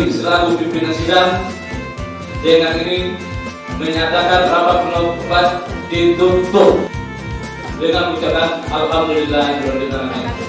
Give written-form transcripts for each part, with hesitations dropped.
Dewi selaku pimpinan sidang. Dengan ini menyatakan rapat penutupan ditutup dengan ucapan alhamdulillahirabbil alamin.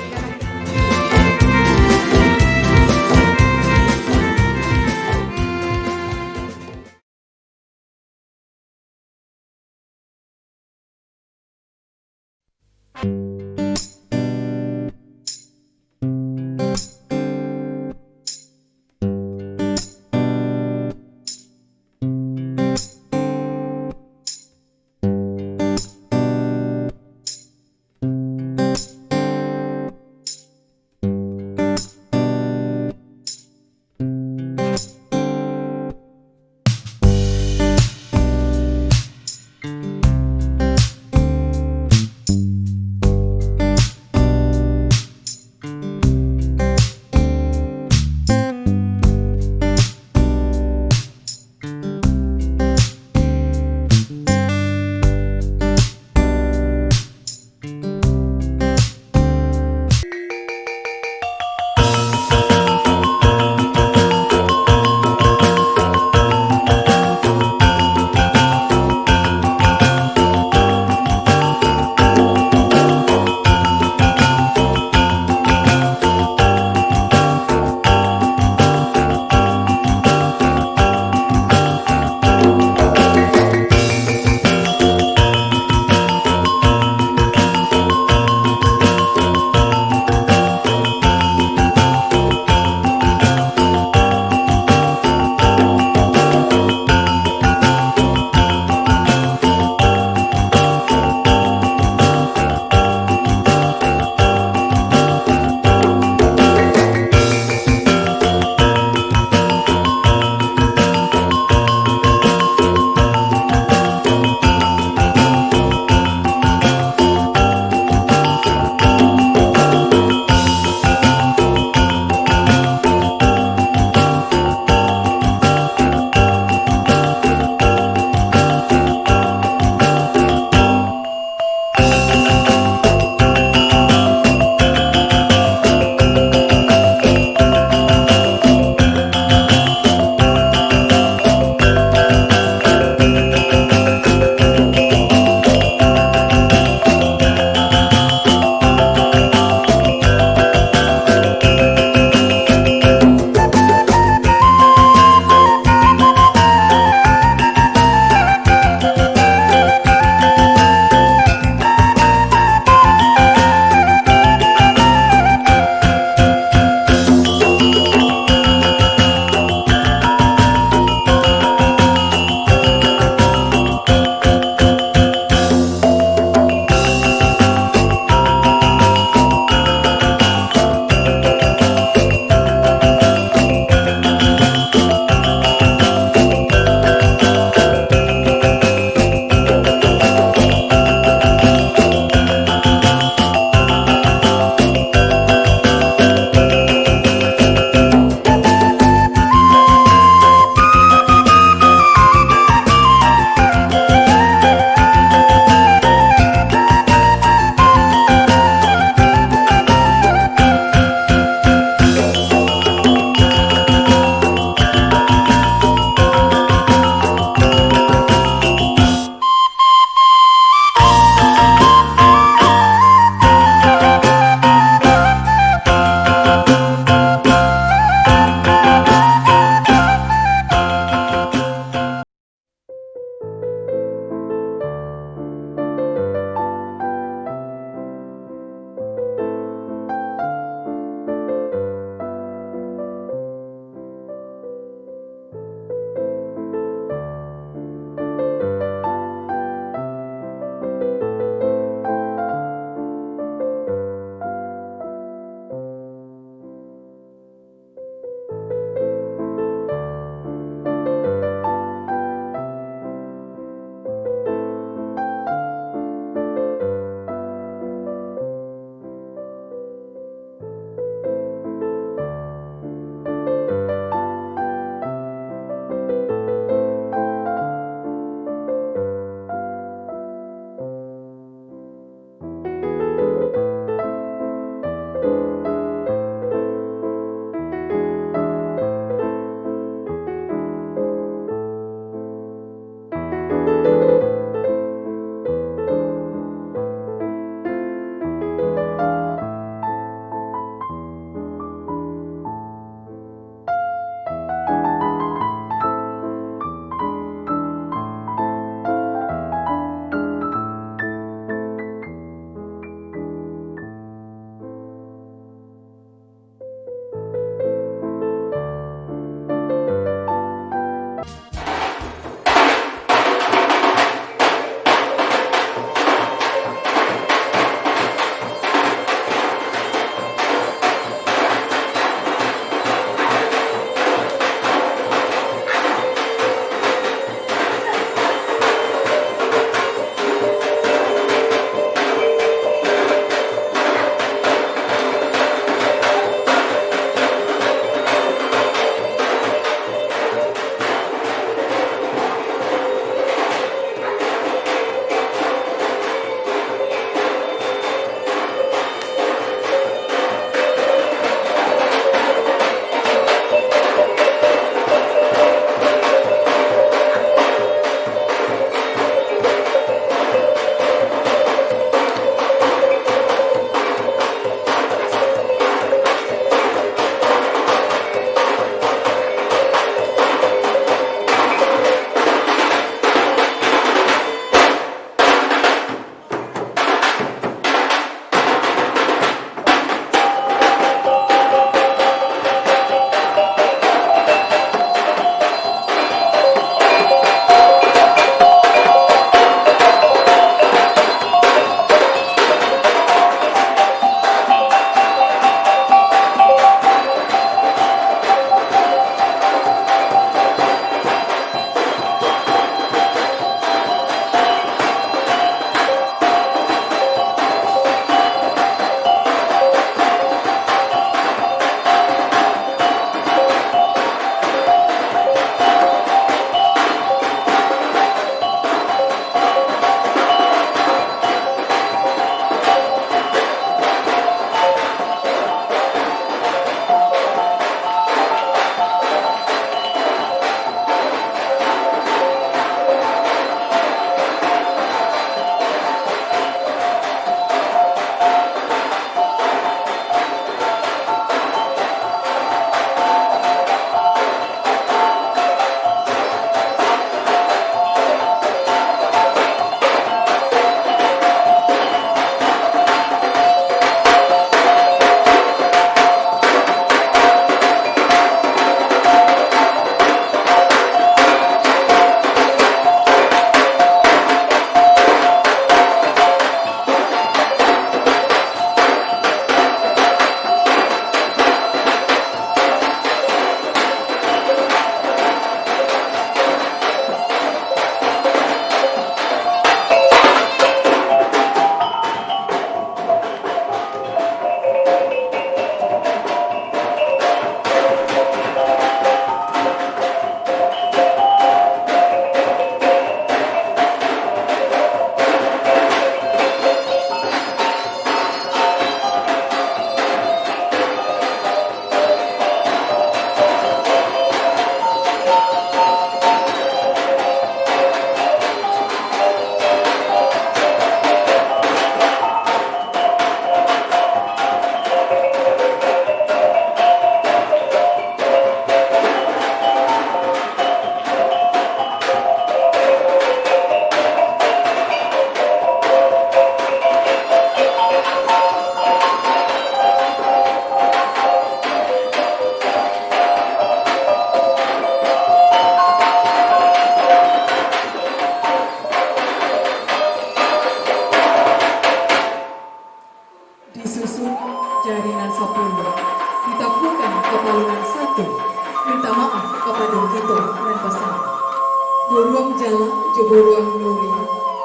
Cuburuan Nuri,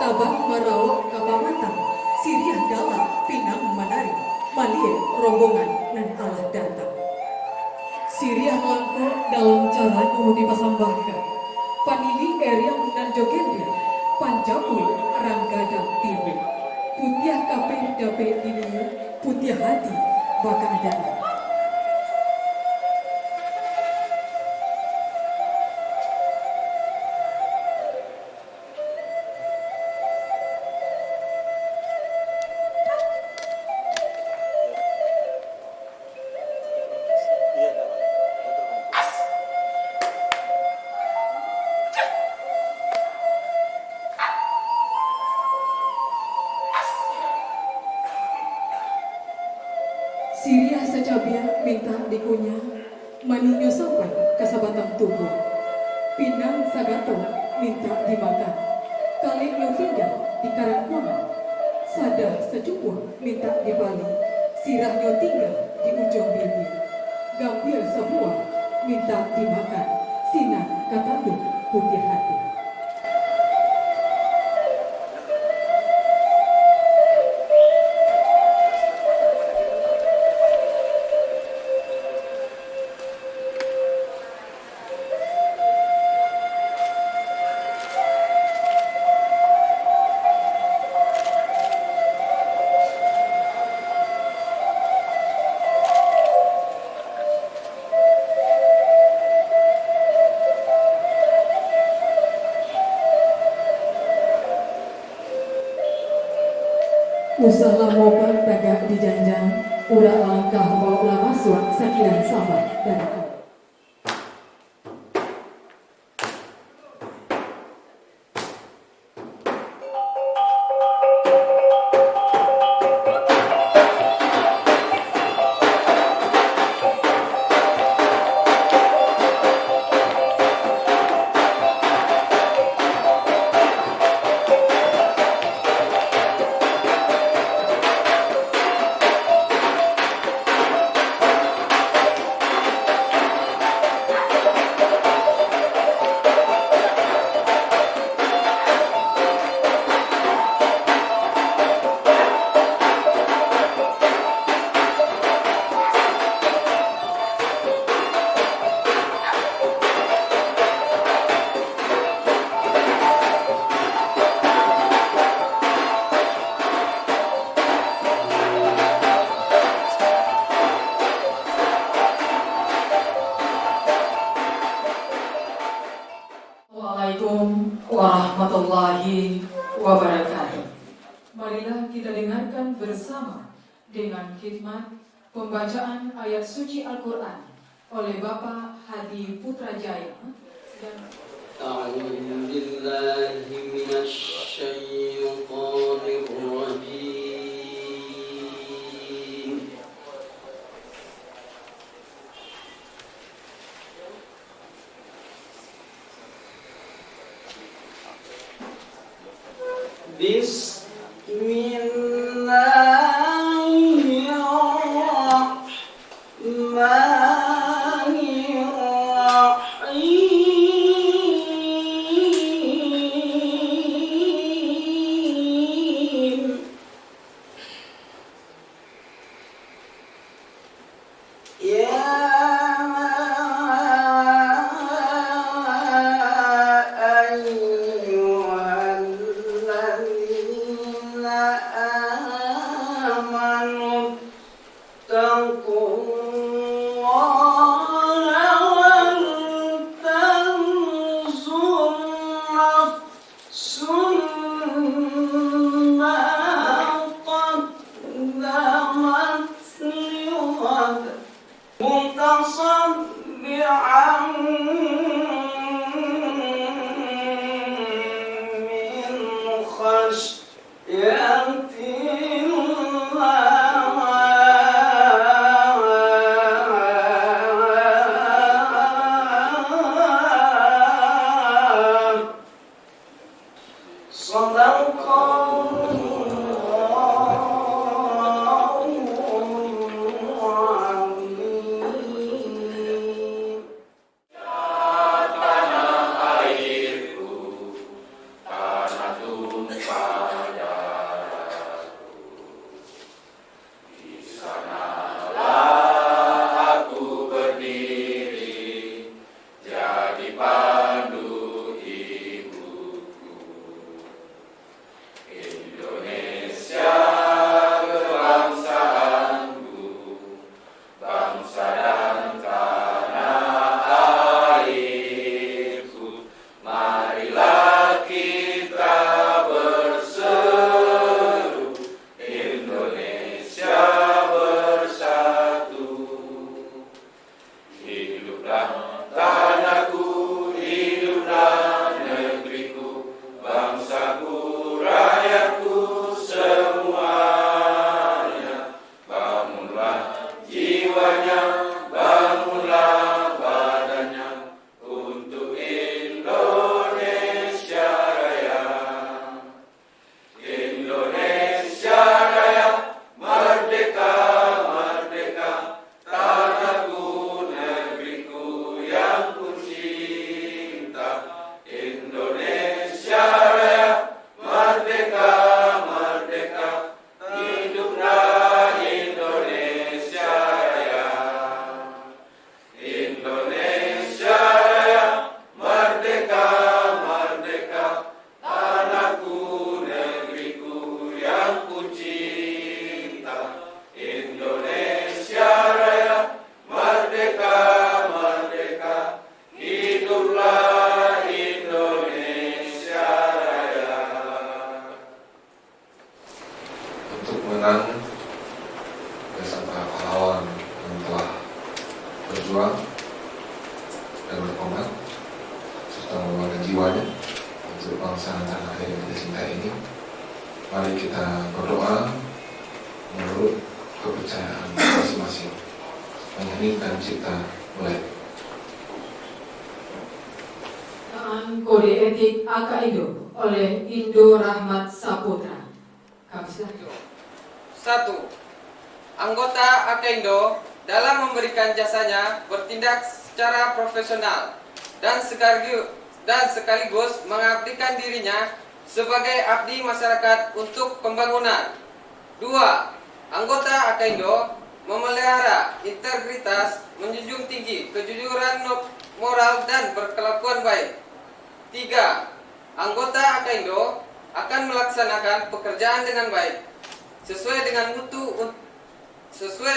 Tabang Marau Kapamata, Siriah Dalam Pinang Manari, Malie rombongan nan Allah datang. Siriah langkung dalam cara nu dipasambahkan, Panili Eriang dan Jogendia, Pancapul Ranggadang Tiwi, Putiah Kapeh Dape Dinia, Putiah Hati Bakal Dana. Siriah secabia minta dikunyah, maninyo sampai ke sabatang tubuh. Pinang Sagato minta dimakan, kalinyo tinggal di karangkuangan. Sadah secupuh minta dibalik, sirahnya tinggal di ujung bibir. Gambir semua minta dimakan, sinar katanduk putih hati. Usah lamopan tagak di janjang, udah langkah bawa lama suat sakiran sabar dan kau. Assalamualaikum warahmatullahi wabarakatuh. Marilah kita dengarkan bersama dengan khidmat pembacaan ayat suci Al-Quran oleh Bapak Hadi Putrajaya dan mengenang beserta pahlawan yang telah berjuang dan berkorban serta meluangkan jiwanya untuk bangsa dan tanah air yang kita cintai ini. Mari kita berdoa menurut kepercayaan masing-masing. Menyanyikan cipta mulai. Kode etik AKIDO oleh Indo Rahmat Saputra. Kami silakan. 1. Anggota AKIDO dalam memberikan jasanya bertindak secara profesional dan sekaligus mengabdikan dirinya sebagai abdi masyarakat untuk pembangunan. 2. Anggota AKIDO memelihara integritas, menjunjung tinggi kejujuran moral dan berkelakuan baik. 3. Anggota AKIDO akan melaksanakan pekerjaan dengan baik sesuai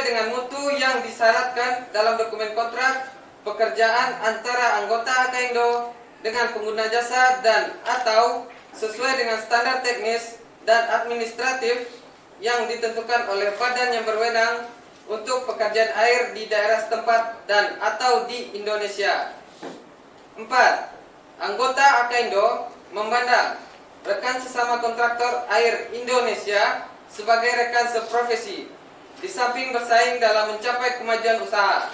dengan mutu yang disyaratkan dalam dokumen kontrak pekerjaan antara anggota AKIDO dengan pengguna jasa dan atau sesuai dengan standar teknis dan administratif yang ditentukan oleh badan yang berwenang untuk pekerjaan air di daerah setempat dan atau di Indonesia. 4. Anggota AKIDO memandang rekan sesama kontraktor air Indonesia sebagai rekan seprofesi, di samping bersaing dalam mencapai kemajuan usaha.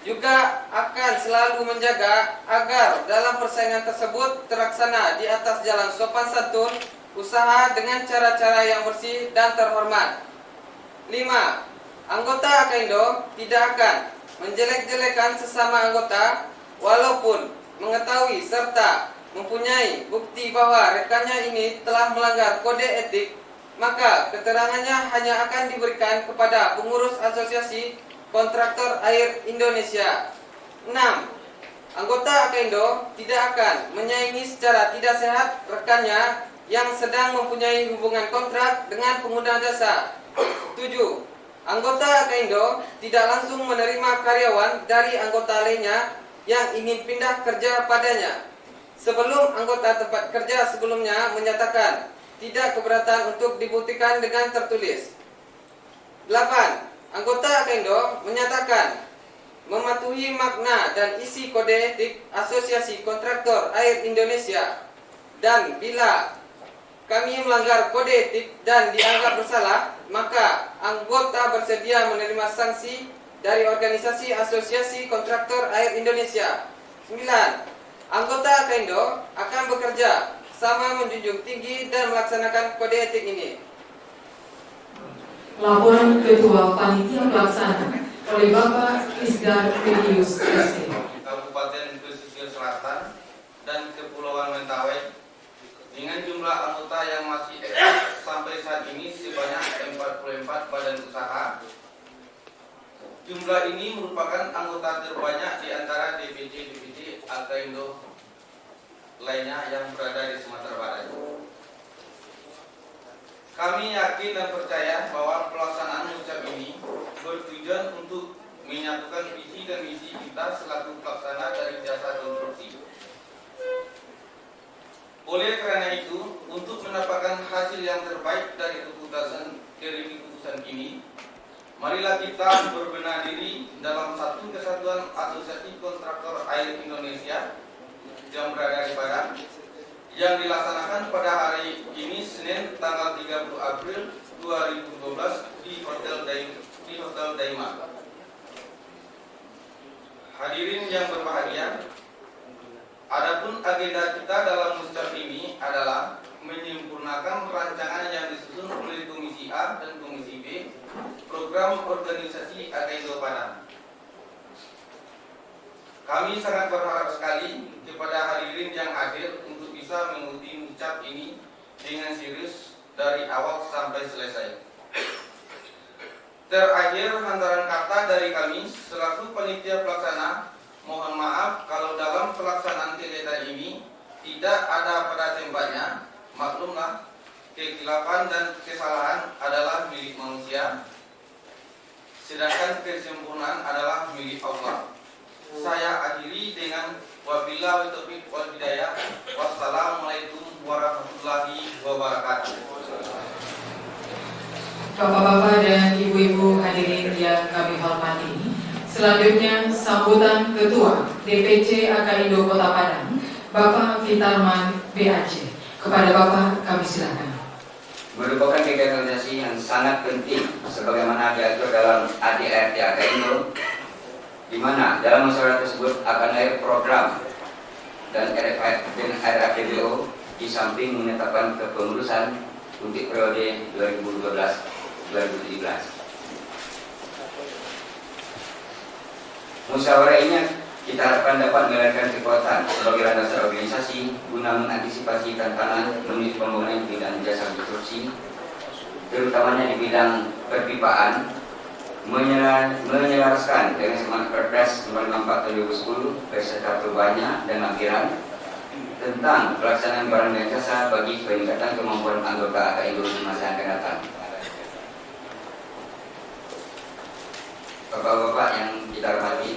Juga akan selalu menjaga agar dalam persaingan tersebut terlaksana di atas jalan sopan santun usaha dengan cara-cara yang bersih dan terhormat. 5. Anggota AKIDO tidak akan menjelek-jelekan sesama anggota walaupun mengetahui serta mempunyai bukti bahwa rekannya ini telah melanggar kode etik, maka keterangannya hanya akan diberikan kepada pengurus asosiasi kontraktor air Indonesia. 6. Anggota AKIDO tidak akan menyaingi secara tidak sehat rekannya yang sedang mempunyai hubungan kontrak dengan pengguna jasa. 7. Anggota AKIDO tidak langsung menerima karyawan dari anggota lainnya yang ingin pindah kerja padanya sebelum anggota tempat kerja sebelumnya menyatakan tidak keberatan untuk dibuktikan dengan tertulis. 8. Anggota AKIDO menyatakan mematuhi makna dan isi kode etik Asosiasi Kontraktor Air Indonesia, dan bila kami melanggar kode etik dan dianggap bersalah, maka anggota bersedia menerima sanksi dari organisasi Asosiasi Kontraktor Air Indonesia. 9. Anggota AKIDO akan bekerja sama menjunjung tinggi dan melaksanakan kode etik ini. Laporan Ketua Panitia Pelaksana oleh Bapak Isdar Medius SE. Kabupaten Pesisir Selatan dan Kepulauan Mentawai dengan jumlah anggota yang masih eksis sampai saat ini sebanyak 44 badan usaha. Jumlah ini merupakan anggota terbanyak di antara DPC AKIDO lainnya yang berada di Sumatera Barat. Kami yakin dan percaya bahwa pelaksanaan ucap ini bertujuan untuk menyatukan visi dan misi kita selaku pelaksana dari jasa konstruksi. Oleh karena itu, untuk mendapatkan hasil yang terbaik dari keputusan ini, marilah kita berbenah diri dalam satu kesatuan Asosiasi Kontraktor Air Indonesia yang berada di Padang, yang dilaksanakan pada hari ini Senin tanggal 30 April 2012 di Hotel Daima. Hadirin yang berbahagia, adapun agenda kita dalam musyawarah ini adalah menyempurnakan rancangan yang disusun oleh Komisi A dan Komisi B program organisasi AKIDO Padang. Kami sangat berharap sekali kepada hadirin yang hadir untuk bisa mengikuti ucap ini dengan serius dari awal sampai selesai. Terakhir, hantaran kata dari kami selaku panitia pelaksana, mohon maaf kalau dalam pelaksanaan kegiatan ini tidak ada pada tempatnya. Maklumlah, kekhilafan dan kesalahan adalah milik manusia, sedangkan kesempurnaan adalah milik Allah. Saya akhiri dengan wabillahi taufiq wal hidayah. Wassalamualaikum warahmatullahi wabarakatuh. Bapak-bapak dan ibu-ibu hadirin yang kami hormati, selanjutnya sambutan Ketua DPC Akaindo Kota Padang, Bapak Fitarman BAC. Kepada Bapak kami silakan. Merupakan kegiatan organisasi yang sangat penting sebagaimana diatur dalam ADRT Akaindo, di mana dalam musyawarah tersebut akan ada program dan RAPBO di samping menetapkan kepengurusan untuk periode 2012-2017. Musyawarah ini kita harapkan dapat melahirkan kekuatan sebagai landasan organisasi guna mengantisipasi tantangan menuju pembangunan bidang jasa konstruksi, terutamanya di bidang perpipaan, menyelaraskan dengan semangat Perpres Nomor 64 Tahun 2010 beserta perubahannya dan lampiran tentang pelaksanaan barang dan jasa bagi peningkatan kemampuan anggota Akaindo di masa yang akan datang. Bapak-bapak yang kita hormati,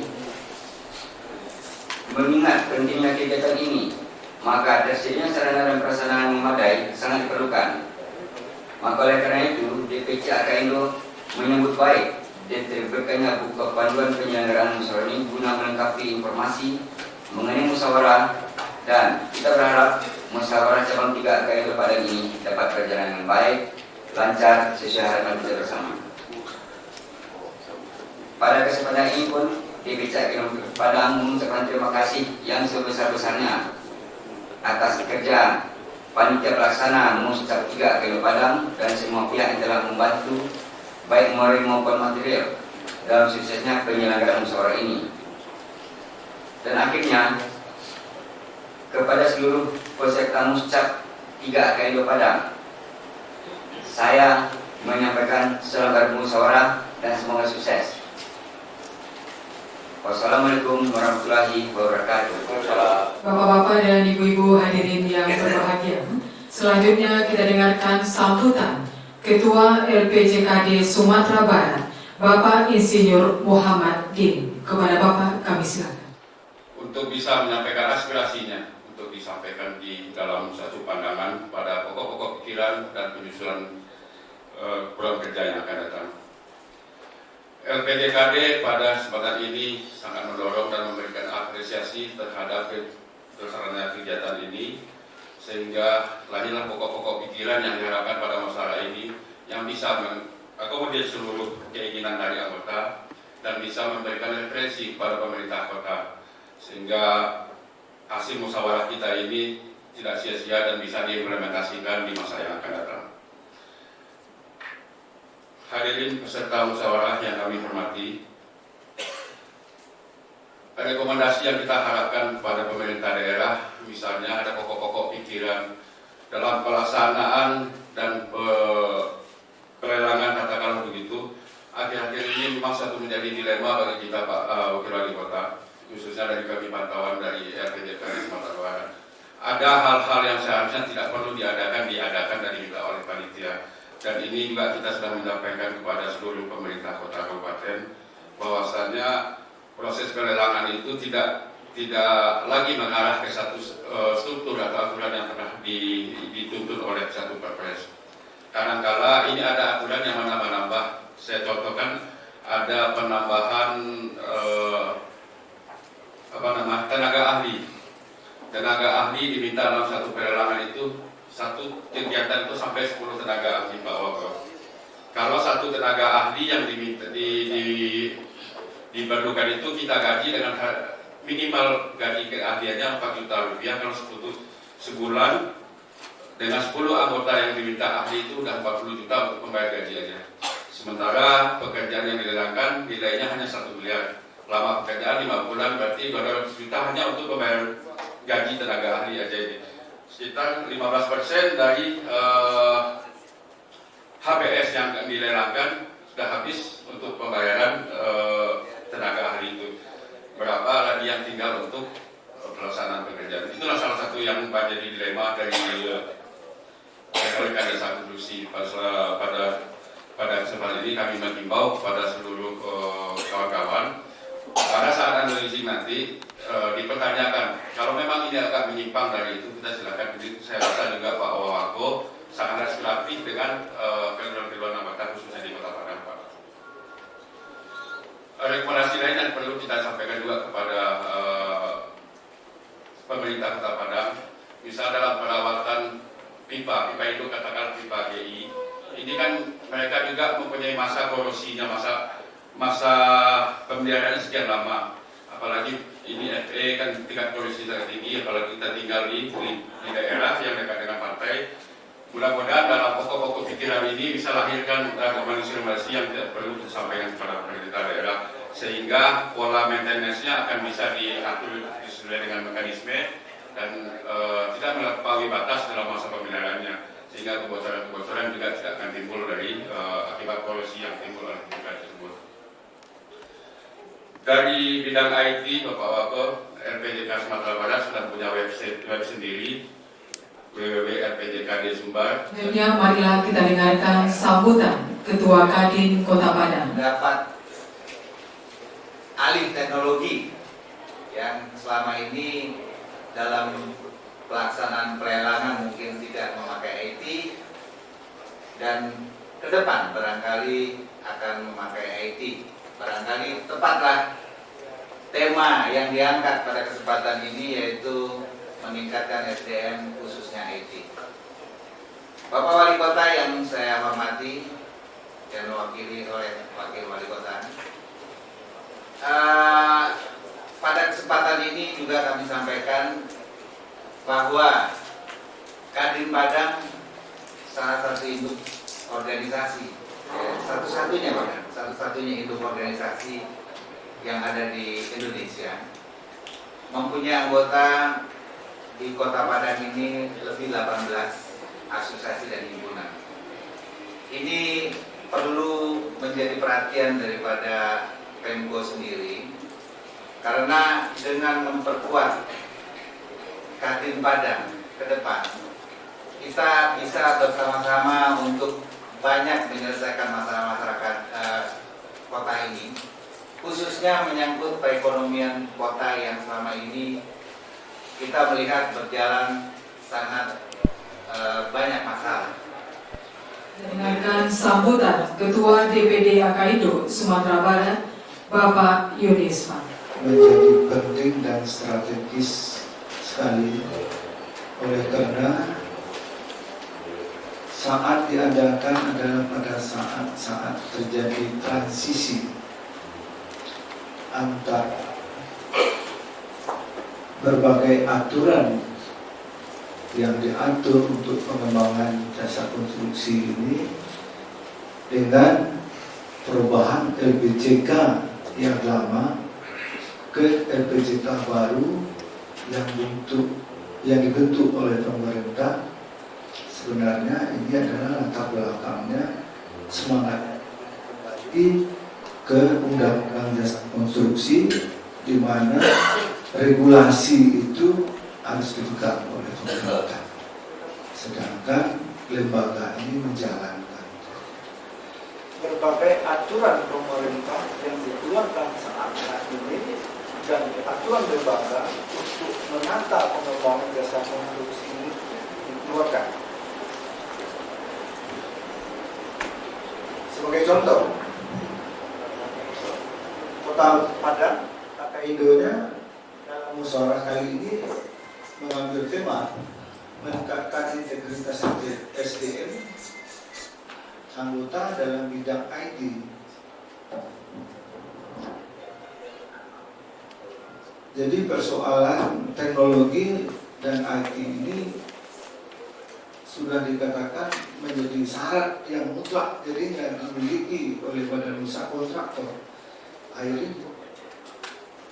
mengingat pentingnya kegiatan ini, maka tersedianya sarana dan prasarana yang memadai sangat diperlukan. Maka oleh karena itu, DPC Akaindo menyambut baik dan terbitkannya buku panduan penyelenggaraan musyawarah ini guna melengkapi informasi mengenai musyawarah, dan kita berharap musyawarah cabang 3 Akaindo Padang ini dapat berjalan dengan baik, lancar, sesuai harapan kita bersama. Pada kesempatan ini pun DPC Akaindo Padang mengucapkan terima kasih yang sebesar-besarnya atas kerja panitia pelaksana Muscap 3 Akaindo Padang dan semua pihak yang telah membantu baik moral maupun material dalam suksesnya penyelenggaraan musyawarah ini. Dan akhirnya kepada seluruh peserta Muscap 3 Akaindo Padang, saya menyampaikan selamat musyawarah dan semoga sukses. Wassalamualaikum warahmatullahi wabarakatuh. Bapak-bapak dan ibu-ibu hadirin yang berbahagia, selanjutnya kita dengarkan sambutan Ketua LPJKD Sumatera Barat, Bapak Insinyur Muhammad Din. Kepada Bapak kami silakan. Untuk bisa menyampaikan aspirasinya, untuk disampaikan di dalam satu pandangan pada pokok-pokok pikiran dan penyusunan program kerja yang akan datang. LPJKD pada kesempatan ini sangat mendorong dan memberikan apresiasi terhadap terselenggaranya kegiatan ini, sehingga lahirlah pokok-pokok pikiran yang diharapkan pada masalah ini yang bisa mengakomodir seluruh keinginan dari anggota dan bisa memberikan referensi pada pemerintah kota, sehingga hasil musyawarah kita ini tidak sia-sia dan bisa diimplementasikan di masa yang akan datang. Hadirin peserta musyawarah yang kami hormati, rekomendasi yang kita harapkan kepada pemerintah daerah, misalnya ada pokok-pokok pikiran dalam pelaksanaan dan pelelangan katakanlah begitu. Akhir-akhir ini memang satu menjadi dilema bagi kita Pak Wakil Wali Kota, khususnya dari kami pantauan dari LPJKD Sumatera Barat. Ada hal-hal yang seharusnya tidak perlu diadakan dan diminta oleh panitia. Dan ini juga kita sudah menyampaikan kepada seluruh pemerintah kota kabupaten bahwasannya proses pelelangan itu tidak lagi mengarah ke satu struktur atau aturan yang pernah dituntut oleh satu Perpres. Kadang-kala ini ada aturan yang menambah-nambah. Saya contohkan ada penambahan tenaga ahli. Tenaga ahli diminta dalam satu pelelangan itu, satu kegiatan itu sampai 10 tenaga ahli Pak Wako. Kalau satu tenaga ahli yang diperlukan itu kita gaji dengan minimal gaji keahliannya 4 juta rupiah. Kalau sebulan dengan 10 anggota yang diminta ahli itu udah 40 juta untuk membayar gaji aja. Sementara pekerjaan yang dilelangkan nilainya hanya 1 miliar. Lama pekerjaan 5 bulan berarti 200 juta hanya untuk membayar gaji tenaga ahli aja ini. Sekitar 15% dari HPS yang dilelangkan sudah habis untuk pembayaran tenaga ahli itu. Berapa lagi yang tinggal untuk pelaksanaan pekerjaan? Itulah salah satu yang menjadi dilema dari rekan desa konstruksi. Pada kesempatan ini kami mengimbau kepada seluruh kawan-kawan pada saat analisis nanti dipertanyakan kalau memang ini agak menyimpang dari itu, kita silakan. Saya rasa juga Pak Wawako sangat aspiratif dengan keluhan-keluhan anggota khususnya pipa itu katakan pipa GI. Ini kan mereka juga mempunyai masa korosinya, masa pemeliharaan sekian lama. Apalagi ini FE kan tingkat korosi sangat tinggi, apalagi kita tinggal di daerah yang dekat dengan pantai. Mudah-mudahan dalam pokok-pokok pikiran ini bisa lahirkan rekomendasi yang tidak perlu disampaikan kepada pemerintah daerah, sehingga pola maintenance-nya akan bisa diatur sesuai dengan mekanisme dan tidak melampaui batas dalam masa pemeliharaannya, sehingga kebocoran-kebocoran juga tidak akan timbul dari akibat korosi yang timbul oleh pipa tersebut. Dari bidang IT, Bapak Wako, LPJK Sumatera Barat sudah punya web sendiri, www.rpjkd Sumbar. Selanjutnya marilah kita dengarkan sambutan Ketua Kadin Kota Padang. Dapat alih teknologi yang selama ini dalam pelaksanaan pelelangan mungkin tidak memakai IT, dan ke depan barangkali akan memakai IT. Barangkali tepatlah tema yang diangkat pada kesempatan ini, yaitu meningkatkan SDM khususnya IT. Bapak Wali Kota yang saya hormati dan diwakili oleh Wakil Wali Kota, pada kesempatan ini juga kami sampaikan bahwa Kadin Padang salah satu induk organisasi, satu-satunya induk organisasi yang ada di Indonesia, mempunyai anggota di Kota Padang ini lebih 18 asosiasi dan himpunan. Ini perlu menjadi perhatian daripada Pemko sendiri, karena dengan memperkuat Kadin Padang ke depan, kita bisa bersama-sama untuk banyak menyelesaikan masalah masyarakat kota ini, khususnya menyangkut perekonomian kota yang selama ini kita melihat berjalan sangat banyak masalah. Dengarkan sambutan Ketua DPD Akaido Sumatera Barat, Bapak Yunisman. Menjadi penting dan strategis sekali, oleh karena saat diadakan adalah pada saat terjadi transisi antar berbagai aturan yang diatur untuk pengembangan jasa konstruksi ini dengan perubahan LPJK yang lama ke LPJK baru yang dibentuk oleh pemerintah. Sebenarnya ini adalah latar belakangnya semangat kembali ke Undang-Undang Jasa Konstruksi, di mana regulasi itu harus dipegang oleh pemerintah, sedangkan lembaga ini menjalankan. Berbagai aturan pemerintah yang dikeluarkan saat ini dan aturan lembaga untuk menata pengembangan jasa konstruksi ini dikeluarkan. Sebagai contoh, Kota Padang, Akaidonya dalam musyawarah kali ini mengambil tema meningkatkan integritas SDM anggota dalam bidang IT. Jadi persoalan teknologi dan IT ini sudah dikatakan menjadi syarat yang mutlak jadinya dimiliki oleh badan usaha kontraktor. Akhirnya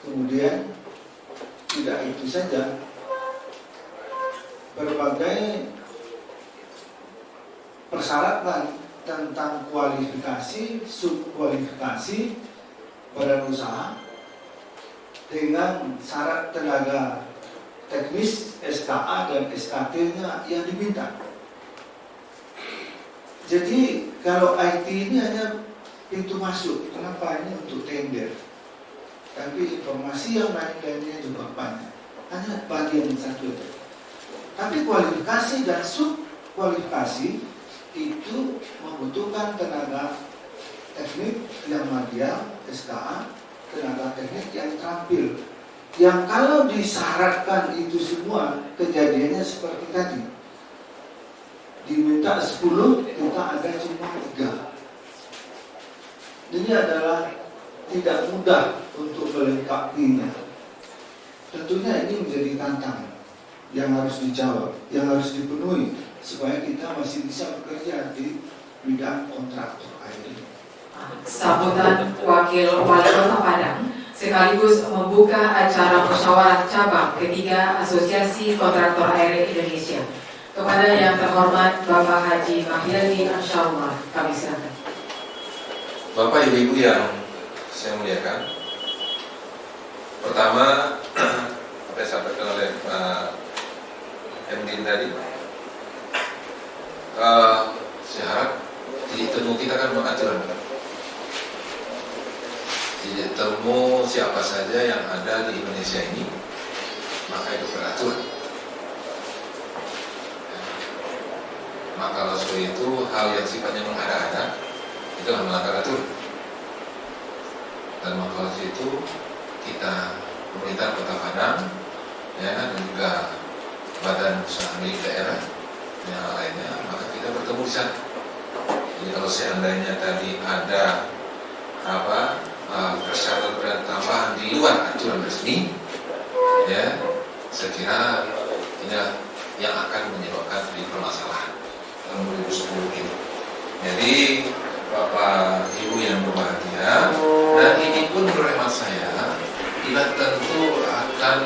kemudian tidak itu saja, berbagai persyaratan tentang kualifikasi, subkualifikasi badan usaha dengan syarat tenaga teknis SKA dan SKT-nya yang diminta. Jadi kalau IT ini hanya pintu masuk, kenapa ini untuk tender? Tapi informasi yang lain-lainnya juga banyak, hanya bagian satu. Tapi kualifikasi dan subkualifikasi itu membutuhkan tenaga teknik yang media, SKA, tenaga teknik yang terampil. Yang kalau disyaratkan itu semua, kejadiannya seperti tadi. diminta 10, kita ada cuma 3. Ini adalah tidak mudah untuk melengkapinya. Tentunya ini menjadi tantangan yang harus dijawab, yang harus dipenuhi supaya kita masih bisa bekerja di bidang kontraktor air. Sambutan Wakil Wali Kota Padang sekaligus membuka acara musyawarah cabang ketiga Asosiasi Kontraktor Air Indonesia. Kepada yang terhormat Bapak Haji Mahyadi Ansyarullah, kami silakan. Bapak Ibu yang saya muliakan, pertama apa yang disampaikan oleh Pak MD tadi, saya harap di temu kita kan mengatur, di temu siapa saja yang ada di Indonesia ini, maka itu beraturan. Maka kalau itu hal yang sifatnya mengada-ada, itu melanggar aturan. Dan maka itu kita pemerintah Kota Padang, ya, dan juga badan usaha milik daerah yang lainnya, maka kita bertemu di sana. Jadi kalau seandainya tadi ada persyaratan tambahan di luar aturan resmi, ya, saya kira ini yang akan menyebabkan permasalahan tahun 2010 ini. Jadi Bapak Ibu yang berbahagia, dan ini pun menurut hemat saya, kita tentu akan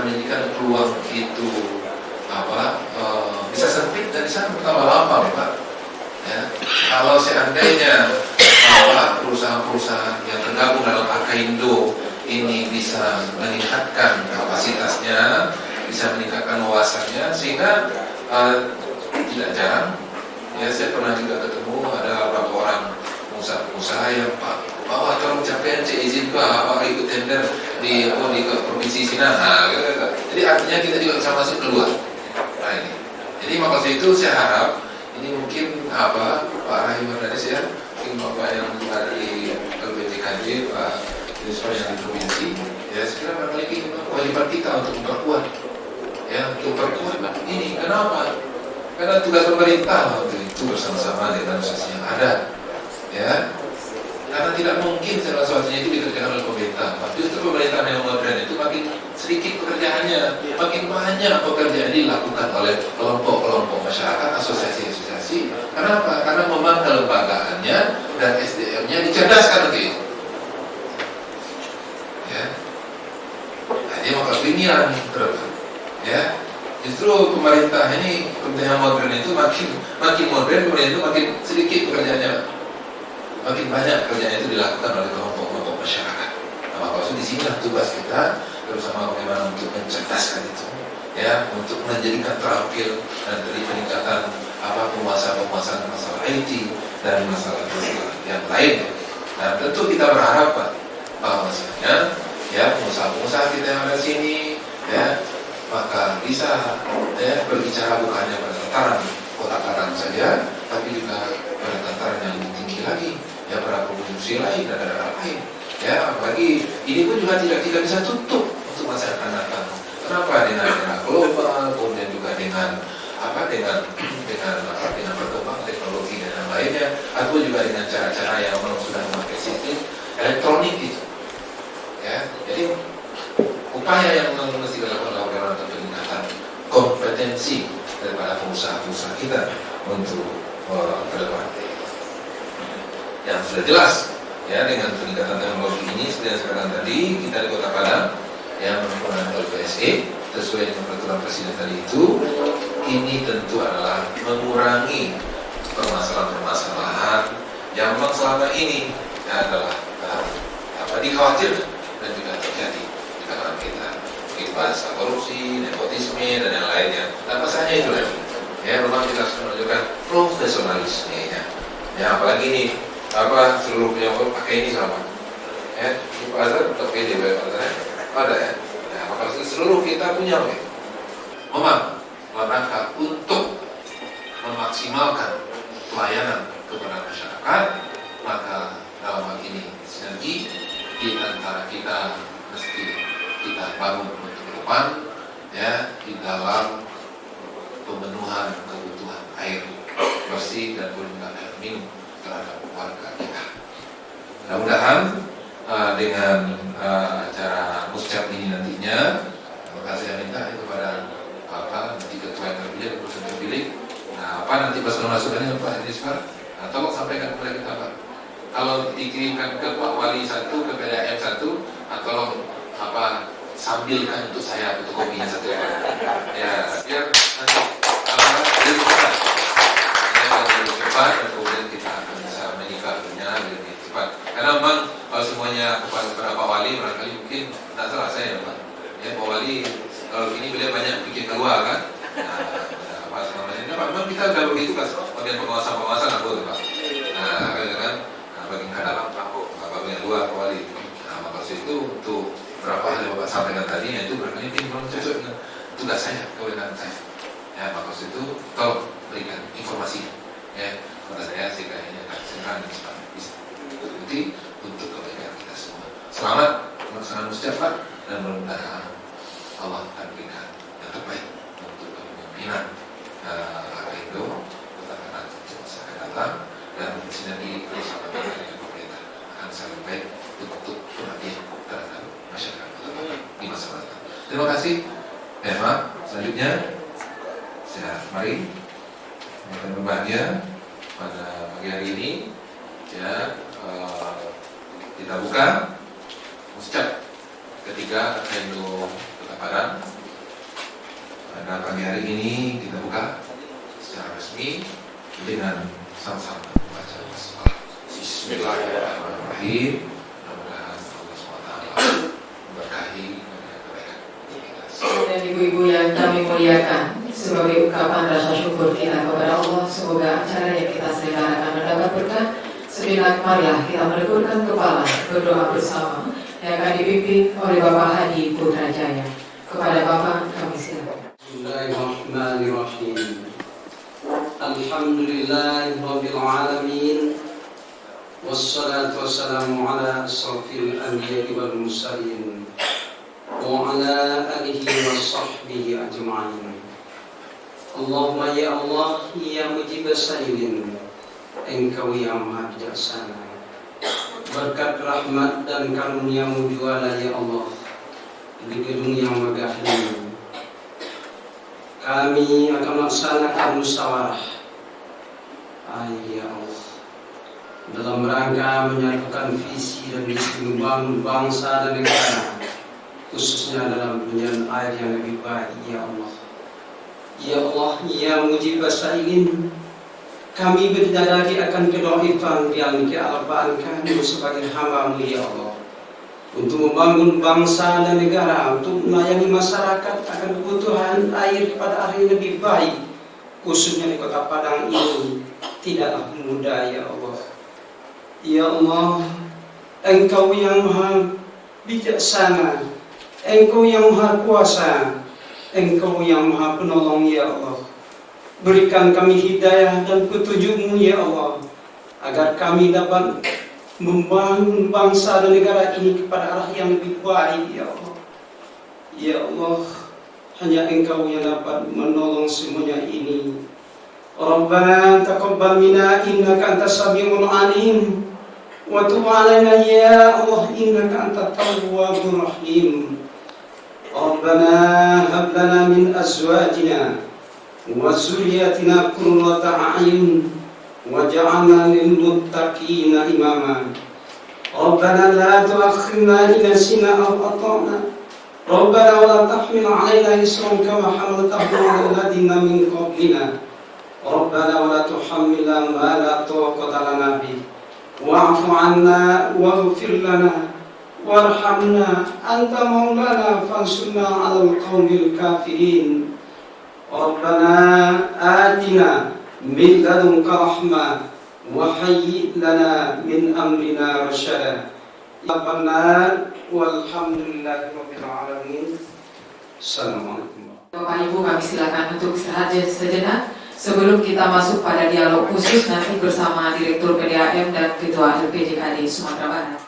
menjadikan peluang itu bisa sempit dan bisa bertambah lama, Pak. Ya, kalau seandainya perusahaan-perusahaan yang tergabung dalam Akaindo ini bisa meningkatkan kapasitasnya, bisa meningkatkan wawasannya, sehingga tidak jarang, ya, saya pernah juga ketemu ada beberapa orang pengusaha yang Pak, kalau capaian saya izin Pak ikut tender di provinsi sini. Nah, jadi artinya kita juga bisa masuk keluar. Nah ini. Jadi maksud itu saya harap ini mungkin Pak Rahim tadi saya mungkin Bapak yang ada di LPTKD, Pak Yusuf yang di provinsi, ya sekiranya memiliki kewajiban kita untuk memperkuat, ya, untuk memperkuat ini. Kenapa? Karena tugas pemerintah waktu itu bersama-sama dengan asosiasi yang ada, ya. Karena tidak mungkin segala sesuatunya itu dikerjakan oleh pemerintah. Justru pemerintah yang modern itu makin sedikit pekerjaannya, makin banyak pekerjaan dilakukan oleh kelompok-kelompok masyarakat, asosiasi-asosiasi. Kenapa? Karena memang kelembagaannya dan SDM-nya dicerdaskan untuk itu. Ya, nah, dia maka pilihan terus, ya. Justru pemerintah ini, pemerintah modern itu makin modern, pemerintah itu makin sedikit pekerjaannya, makin banyak pekerjaan itu dilakukan oleh kelompok-kelompok masyarakat. Nah, maka di sini tugas kita bersama bagaimana untuk mencerdaskan itu, ya, untuk menjadikan terampil dan peningkatan penguasaan masalah IT dan masalah yang lain. Nah, tentu kita berharap Pak, bahwa misalnya, ya, pengusaha-pengusaha kita yang ada di sini, ya, maka bisa, ya, berbicara bukannya pada tataran Kota Padang saja, tapi juga pada tataran yang lebih tinggi lagi, ya, pada provinsi lain dan daerah lain, ya. Apalagi ini pun juga tidak bisa tutup untuk masa yang akan datang. Kenapa? Dengan era global, kemudian juga dengan perkembangan teknologi dan yang lainnya, atau juga dengan cara-cara yang sudah memakai sistem elektronik itu, ya. Jadi upaya yang mesti dilakukan adalah untuk peningkatan kompetensi daripada pengusaha-pengusaha kita untuk ke depan. Yang sudah jelas, ya, dengan peningkatan teknologi ini seperti yang saya katakan tadi, kita di Kota Padang yang menggunakan LPSE sesuai dengan peraturan Presiden tadi itu, ini tentu adalah mengurangi permasalahan-permasalahan yang memang selama ini adalah dikhawatirkan dan juga terjadi di kalangan kita, bahasa korupsi, nepotisme dan yang lainnya. Dan masalahnya itu lagi, ya, memang kita harus menunjukkan profesionalismenya. Ya, apalagi ini seluruh yang pakai ini sama, ya, di pasar pakai di ada, ya. Ya, maka seluruh kita punya, ya. Memang rangka untuk memaksimalkan pelayanan kepada masyarakat, maka dalam hal ini sinergi di antara kita mesti kita bangun untuk ke depan, ya, di dalam pemenuhan bersih dan berguna air minum terhadap warga kita. Mudah-mudahan dengan acara muscap ini nantinya, maka saya minta kepada Bapak nanti ketua yang terpilih, keputusan terpilih, apa nanti masukan-masukannya Pak Idris Pak, tolong sampaikan kepada kita Pak. Kalau dikirimkan ke Pak Wali 1, ke PDAM 1, tolong sambilkan untuk saya fotokopinya 1 Pak. Ya, biar nanti lebih cepat. Ya, lebih cepat dan kemudian kita akan bisa menyikapinya lebih cepat. Karena memang kalau semuanya kepada Pak Wali barangkali mungkin tidak salah saya Pak. Ya, Pak Wali kalau ini beliau banyak bikin keluar kan. Apa namanya? Memang kita sudah begitu kan. Bagian pengawasan nggak boleh Pak. Kan bagian ke dalam bagian luar Pak Wali. Maka itu untuk berapa hal yang Bapak sampaikan tadi, itu berarti belum cocok dengan tugas saya, kewenangan saya. Ya, maka itu tolong berikan informasi ya kepada saya sehingga ini akan segera dan cepat bisa terbukti untuk kebaikan kita semua. Selamat melaksanakan musyawarah dan mudah-mudahan Allah akan berikan yang terbaik untuk kepemimpinan Indo akan datang dan sinergi bersama dengan pemerintah akan sangat baik untuk pengabdian terhadap masyarakat di masa mendatang. Terima kasih. Selanjutnya mari akan berbahagia pada pagi hari ini ya, kita buka muscap ketiga Indo Kota Padang. Pada pagi hari ini kita buka secara resmi dengan sama-sama membaca basmalah. Bismillahirrahmanirrahim. Mudah-mudahan Allah SWT memberkahi kebaikan kita. Dan ibu-ibu yang kami muliakan, sebagai ungkapan rasa syukur kita kepada Allah, semoga acara yang kita selenggarakan mendapat berkah. Sejenak marilah kita menegurkan kepala, berdoa bersama yang akan dipimpin oleh Bapak Hadi Putrajaya. Kepada Bapak kami silakan. Bismillahirrahmanirrahim. Alhamdulillahirabbil alamin. Wassalatu wassalamu ala asrofil anbiya'i wal mursalin wa ala alihi wa sahbihi ajma'in. Allahumma ya Allah ya mujib sailin, Engkau yang maha bijaksana. Berkat rahmat dan karunia-Mu jualah ya Allah di gedung yang megah ini. Kami akan melaksanakan musyawarah ya Allah dalam rangka menyatukan visi dan misi membangun bangsa dan negara, khususnya dalam penyediaan air yang lebih baik ya Allah. Ya Allah, ya mujib sailin, kami berdalari akan kedoifan yang kealpaan kami sebagai hamba-Mu ya Allah, untuk membangun bangsa dan negara, untuk melayani masyarakat akan kebutuhan air pada hari yang lebih baik, khususnya di Kota Padang ini tidaklah mudah ya Allah. Ya Allah, Engkau yang maha bijaksana, Engkau yang maha kuasa, Engkau yang maha penolong ya Allah. Berikan kami hidayah dan petunjuk-Mu ya Allah, agar kami dapat membangun bangsa dan negara ini kepada arah yang lebih baik ya Allah. Ya Allah, hanya Engkau yang dapat menolong semuanya ini. Rabbana taqabbal minna innaka antas samiul alim wa tub 'alaina ya Allah innaka antat tawwabur rahim. Rabbana hab lana min azwajina wa dzurriyyatina qurrata a'yun waj'alna lil muttaqina imama. Rabbana la tu'akhkhirna in nasina aw akhtana. Rabbana wa la tahmil 'alaina isran kama hamaltahu 'alal ladzina min qablina. Rabbana wa la tuhammilna ma la taqata lana bih. Wa'fu 'anna waghfir lana warhamna anta maulana fansurna 'alal qaumil kafirin. Rabbana atina min ladunka rahmah wa hayyi lana min amrina rasyada. Rabbana walhamdulillahi rabbil alamin. Assalamualaikum. Bapak Ibu kami silakan untuk istirahat sejenak sebelum kita masuk pada dialog khusus nanti bersama Direktur PDAM dan Ketua LPJKD Sumatera Barat.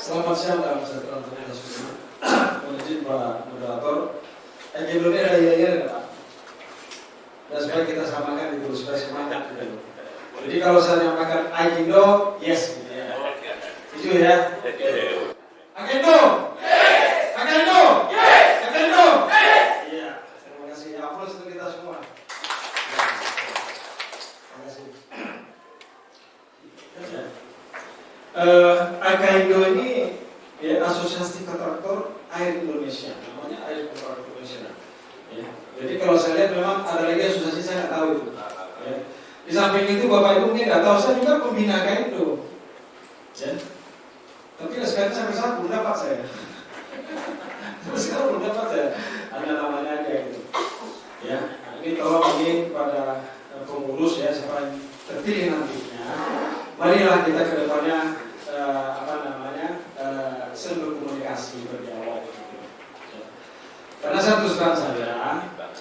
Selamat siang dan sejahtera untuk kita semua. Mohon izin Pak Moderator. Indonesia ada iya Pak. Dan supaya kita samakan itu supaya semangat gitu. Jadi kalau saya namakan Agindo, yes gitu ya. Setuju ya? Agindo. Agindo. Agindo. Iya. Terima kasih. Aplaus untuk kita semua. Terima kasih. Againdo ini ya, Asosiasi Kontraktor Air Indonesia, namanya Air Kontraktor Indonesia. Ya. Jadi kalau saya lihat memang ada lagi asosiasi saya nggak tahu itu. Ya. Di samping itu Bapak Ibu mungkin nggak tahu, saya juga pembina Againdo. Ya. Tapi sekarang sampai sekarang belum dapat saya. Sampai sekarang belum dapat saya. Ada namanya aja gitu. Ya. Nah, ini tolong ini pada pengurus ya, siapa yang terpilih nantinya. Marilah kita ke depannya sering berkomunikasi, berdialog. Karena saya terus terang saja,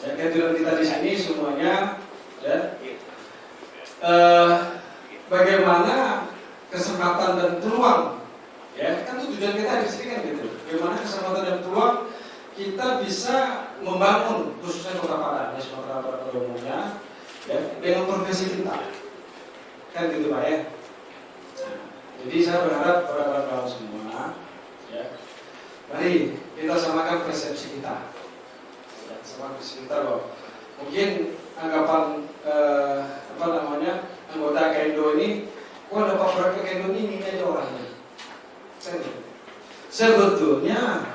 ya, kehadiran kita di sini semuanya, ya, bagaimana kesempatan dan peluang, ya, kan itu tujuan kita di sini kan gitu. Bagaimana kesempatan dan peluang kita bisa membangun khususnya Kota Padang, Sumatera Barat pada umumnya, ya, dengan profesi kita, kan gitu Pak ya. Jadi saya berharap kepada kawan semua, ya, mari kita samakan persepsi kita, ya, sama persepsi kita loh. Mungkin anggapan anggota Againdo ini, kok ada Pak Berat Againdo ini aja orangnya. Sebetulnya,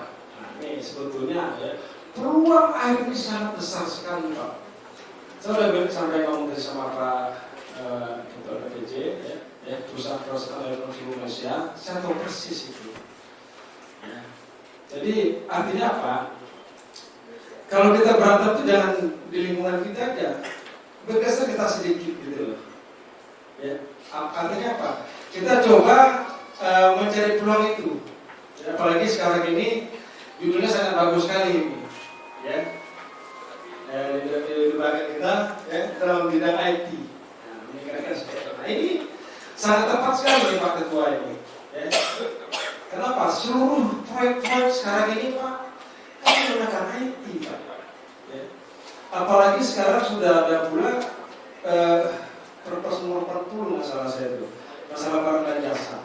ya, peluang air ini sangat besar sekali Pak. Saya sudah sampai ngomong sama Pak Ketua PJ, ya, Perusahaan Air Indonesia, saya tahu persis itu. Ya. Jadi artinya apa? Kalau kita berantem itu jangan di lingkungan kita aja, bergeser kita sedikit gitu loh. Ya. Artinya apa? Kita coba mencari peluang itu. Ya, apalagi sekarang ini judulnya sangat bagus sekali ini. Ya. Di bagian kita ya, dalam bidang IT. Nah, ini kira-kira seperti itu. Nah, ini sangat tepat sekali Pak Ketua ini. Ya. Kenapa? Seluruh proyek-proyek sekarang ini Pak, kan menggunakan IT Pak. Ya. Apalagi sekarang sudah ada pula Perpres nomor 40 masalah saya itu, masalah barang dan jasa.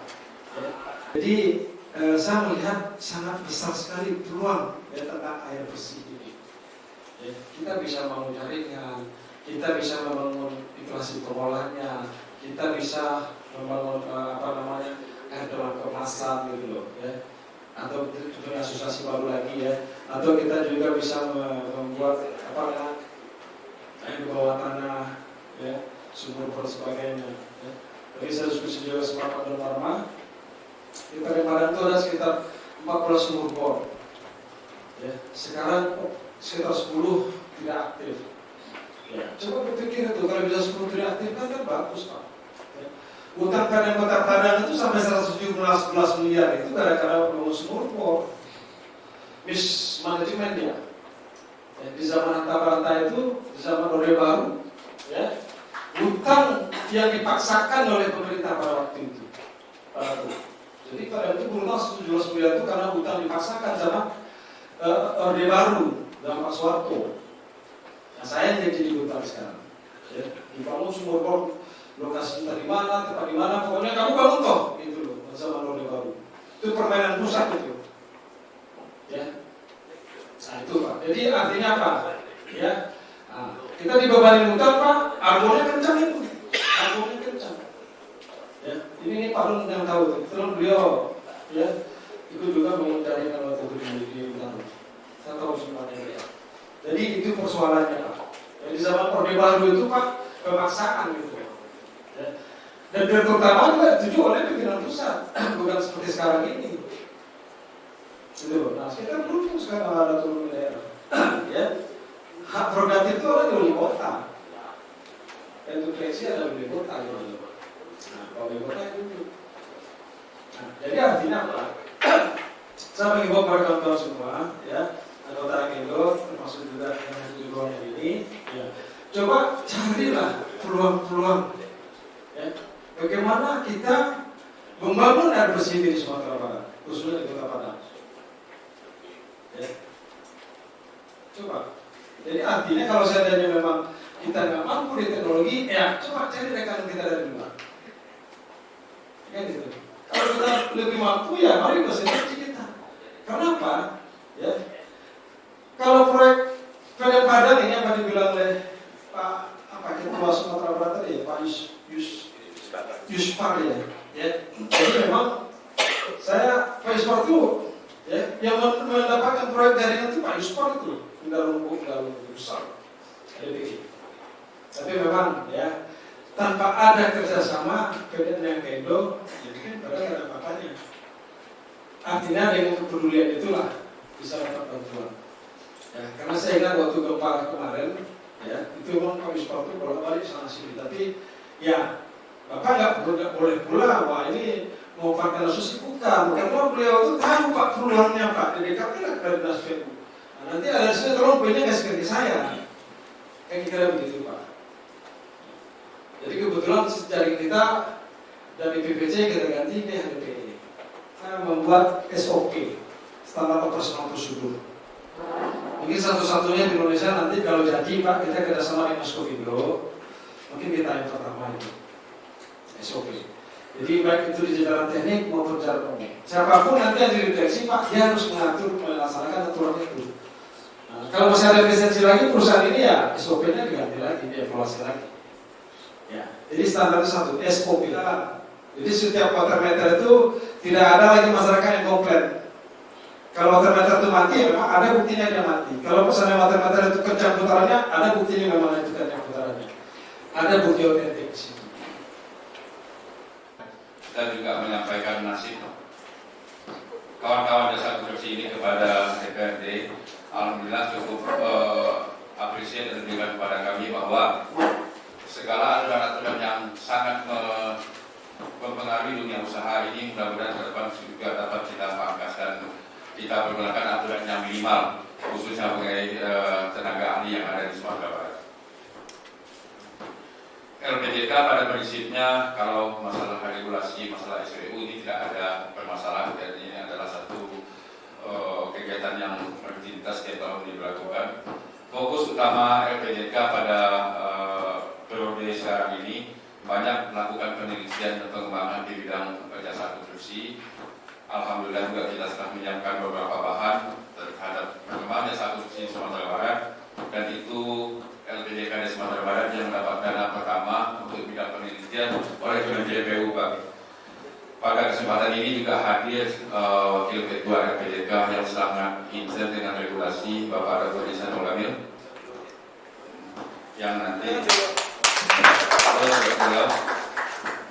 Ya. Jadi saya melihat sangat besar sekali peluang ya, tentang air bersih ini. Ya. Kita bisa membangun jaringan, kita bisa membangun inflasi pengolahannya, kita bisa membangun air dalam kemasan gitu loh, ya. Atau punya asosiasi baru lagi ya, atau kita juga bisa membuat air bawah tanah, ya, sumur dan sebagainya. Ya. Jadi saya diskusi juga sama Pak Don Parma, di Padang itu ada sekitar 14 sumur bor. Ya. Sekarang sekitar 10 tidak aktif. Ya. Coba berpikir itu kalau bisa 10 tidak aktif kan bagus Pak. Utang Kadin Kota Padang itu sampai 117 miliar itu gara-gara bangun sumur bor. Mismanagement ya. Di zaman Antabaranta itu, di zaman Orde Baru, ya, utang yang dipaksakan oleh pemerintah pada waktu itu. Jadi pada itu berutang 117 miliar itu karena utang dipaksakan sama Orde Baru dan Pak Soeharto. Nah, saya yang jadi utang sekarang. Ya, dibangun sumur bor. Lokasi entah di mana, tempat di mana, pokoknya kamu bangun toh, gitu loh, zaman Orde Baru. Itu permainan pusat itu, ya. Nah itu Pak. Jadi artinya apa? Ya, nah, kita dibebani utang Pak, argonya kencang itu, argonya kencang. Ya, ini Pak Don yang tahu, terus beliau, ya, ikut juga mengucapkan waktu itu di utang. Saya tahu semuanya. Ya. Jadi itu persoalannya Pak. Jadi zaman Orde Baru itu Pak, pemaksaan gitu. Ya. Dan terutama juga dituju oleh pimpinan pusat, bukan seperti sekarang ini. Gitu. Nah, kita beruntung sekarang ada turun daerah. Ya. Hak prerogatif itu ada di wali kota. Dan untuk seleksi ada di wali kota. Gitu. Nah, kalau wali kota itu. Nah, jadi artinya apa? Saya mengimbau kepada kawan-kawan semua, ya, anggota Againdo, termasuk juga yang di ruangan ini, ya. Coba carilah peluang-peluang. Ya. Bagaimana kita membangun air bersih di Sumatera Barat? khususnya di Kota Padang. Ya. Coba. Jadi artinya kalau seandainya memang kita nggak mampu di teknologi, ya coba cari rekan kita dari luar. Ya gitu. Kalau kita lebih mampu, ya mari berseleksi kita. Kenapa? Ya. Kalau proyek Padang Padang ini apa dibilang oleh Pak Ketua Sumatera Barat tadi ya, Pak Yuspar ya. Jadi memang saya Pak Yuspar itu ya, yang mendapatkan proyek jaringan itu Pak Yuspar itu dalam besar. Tapi memang ya tanpa ada kerjasama dengan Kendo, jadi kan pada ada apa-apanya. Artinya dengan kepedulian itulah bisa dapat bantuan. Ya, karena saya ingat waktu gempa kemarin, ya itu memang Pak Yuspar itu bolak-balik sana sini. Tapi ya Bapak nggak boleh pula, wah ini memanfaatkan kasus bukan. Karena beliau itu tahu Pak peluangnya Pak, DKP lah dari Dinas PU. Nah, nanti ada sini tolong punya kasih ke saya. Kayak kira begitu Pak. Jadi kebetulan dari kita dari PPC kita ganti ke HDPE. Saya membuat SOP, standar operasional prosedur. Mungkin satu-satunya di Indonesia nanti kalau jadi Pak kita kerjasama dengan Skovindo, mungkin kita yang pertama itu SOP. Jadi baik itu di jajaran teknik maupun jajaran umum. Siapapun nanti yang dideteksi Pak, dia harus mengatur melaksanakan aturan itu. Nah, kalau masih ada efisiensi lagi perusahaan ini ya SOP-nya diganti lagi, dievaluasi lagi. Ya, jadi standarnya satu SOP. Jadi setiap water meter itu tidak ada lagi masyarakat yang komplain. Kalau water meter itu mati, memang ada buktinya dia mati. Kalau misalnya water meter itu kencang putarannya, ada buktinya memang itu kencang putarannya. Ada bukti otentik. Kita juga menyampaikan nasib kawan-kawan jasa konstruksi ini kepada DPRD. Alhamdulillah cukup apresiasi dan juga kepada kami bahwa segala aturan-aturan yang sangat mempengaruhi dunia usaha ini mudah-mudahan ke depan juga dapat kita pangkas dan kita pergunakan aturan yang minimal khususnya mengenai tenaga ahli yang ada di Sumatera Barat. LPJK pada prinsipnya kalau masalah regulasi, masalah SPU ini tidak ada permasalahan, dan ini adalah satu kegiatan yang rutinitas setiap tahun dilakukan. Fokus utama LPJK pada periode sekarang ini banyak melakukan penelitian dan pengembangan di bidang jasa konstruksi. Alhamdulillah juga kita sudah menyiapkan beberapa bahan terhadap pengembangan jasa konstruksi di Sumatera Barat, dan itu LPJK di Sumatera Barat yang mendapat dana pertama untuk bidang penelitian oleh Kementerian PU Pak. Pada kesempatan ini juga hadir Wakil Ketua LPJK yang sangat intens dengan regulasi, Bapak Dr. Ihsan Mulamil, yang nanti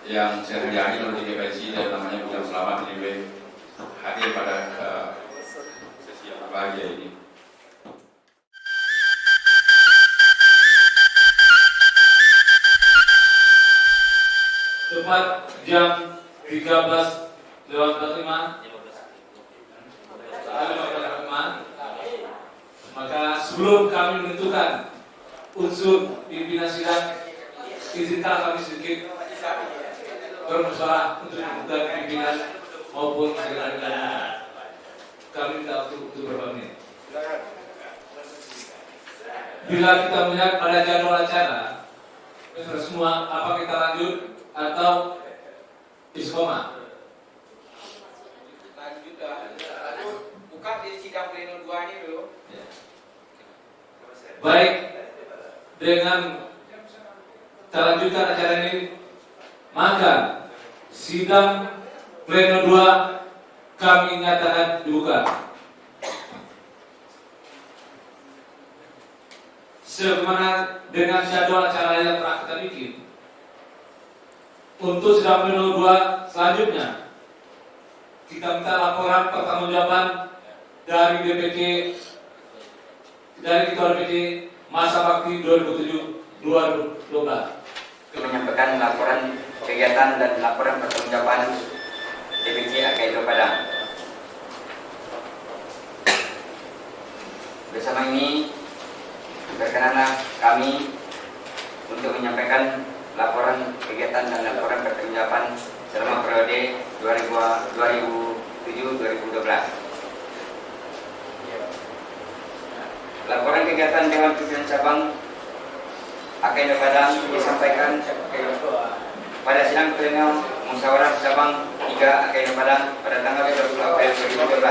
yang sehari-hari oleh DPC dan namanya Bujang Selamat ini hadir pada sesi yang berbahagia ini. Tepat jam 13.45 maka sebelum kami menentukan unsur pimpinan sidang, izinkan kami sedikit bermusyawarah untuk menentukan pimpinan maupun sekretaris. Kami minta untuk beberapa menit. Bila kita melihat pada jadwal acara, semua apa kita lanjut atau istiqomah? Bukan di sidang pleno 2 ini dulu. Baik, dengan kita lanjutkan acara ini, maka sidang pleno 2 kami nyatakan dibuka. Sebagaimana dengan jadwal acara yang telah kita bikin, untuk sidang pleno 2 selanjutnya kita minta laporan pertanggungjawaban dari DPC, dari Ketua DPC masa bakti 2007-2012. Menyampaikan laporan kegiatan dan laporan pertanggungjawaban DPC Akaido Padang. Bersama ini berkenanlah kami untuk menyampaikan laporan kegiatan dan laporan pertanggungjawaban selama periode 2007-2012 2007-2012. Laporan kegiatan Dewan Pimpinan Cabang AKINDO Padang disampaikan pada sidang pleno musyawarah cabang 3 AKINDO Padang pada tanggal 20 April 2012.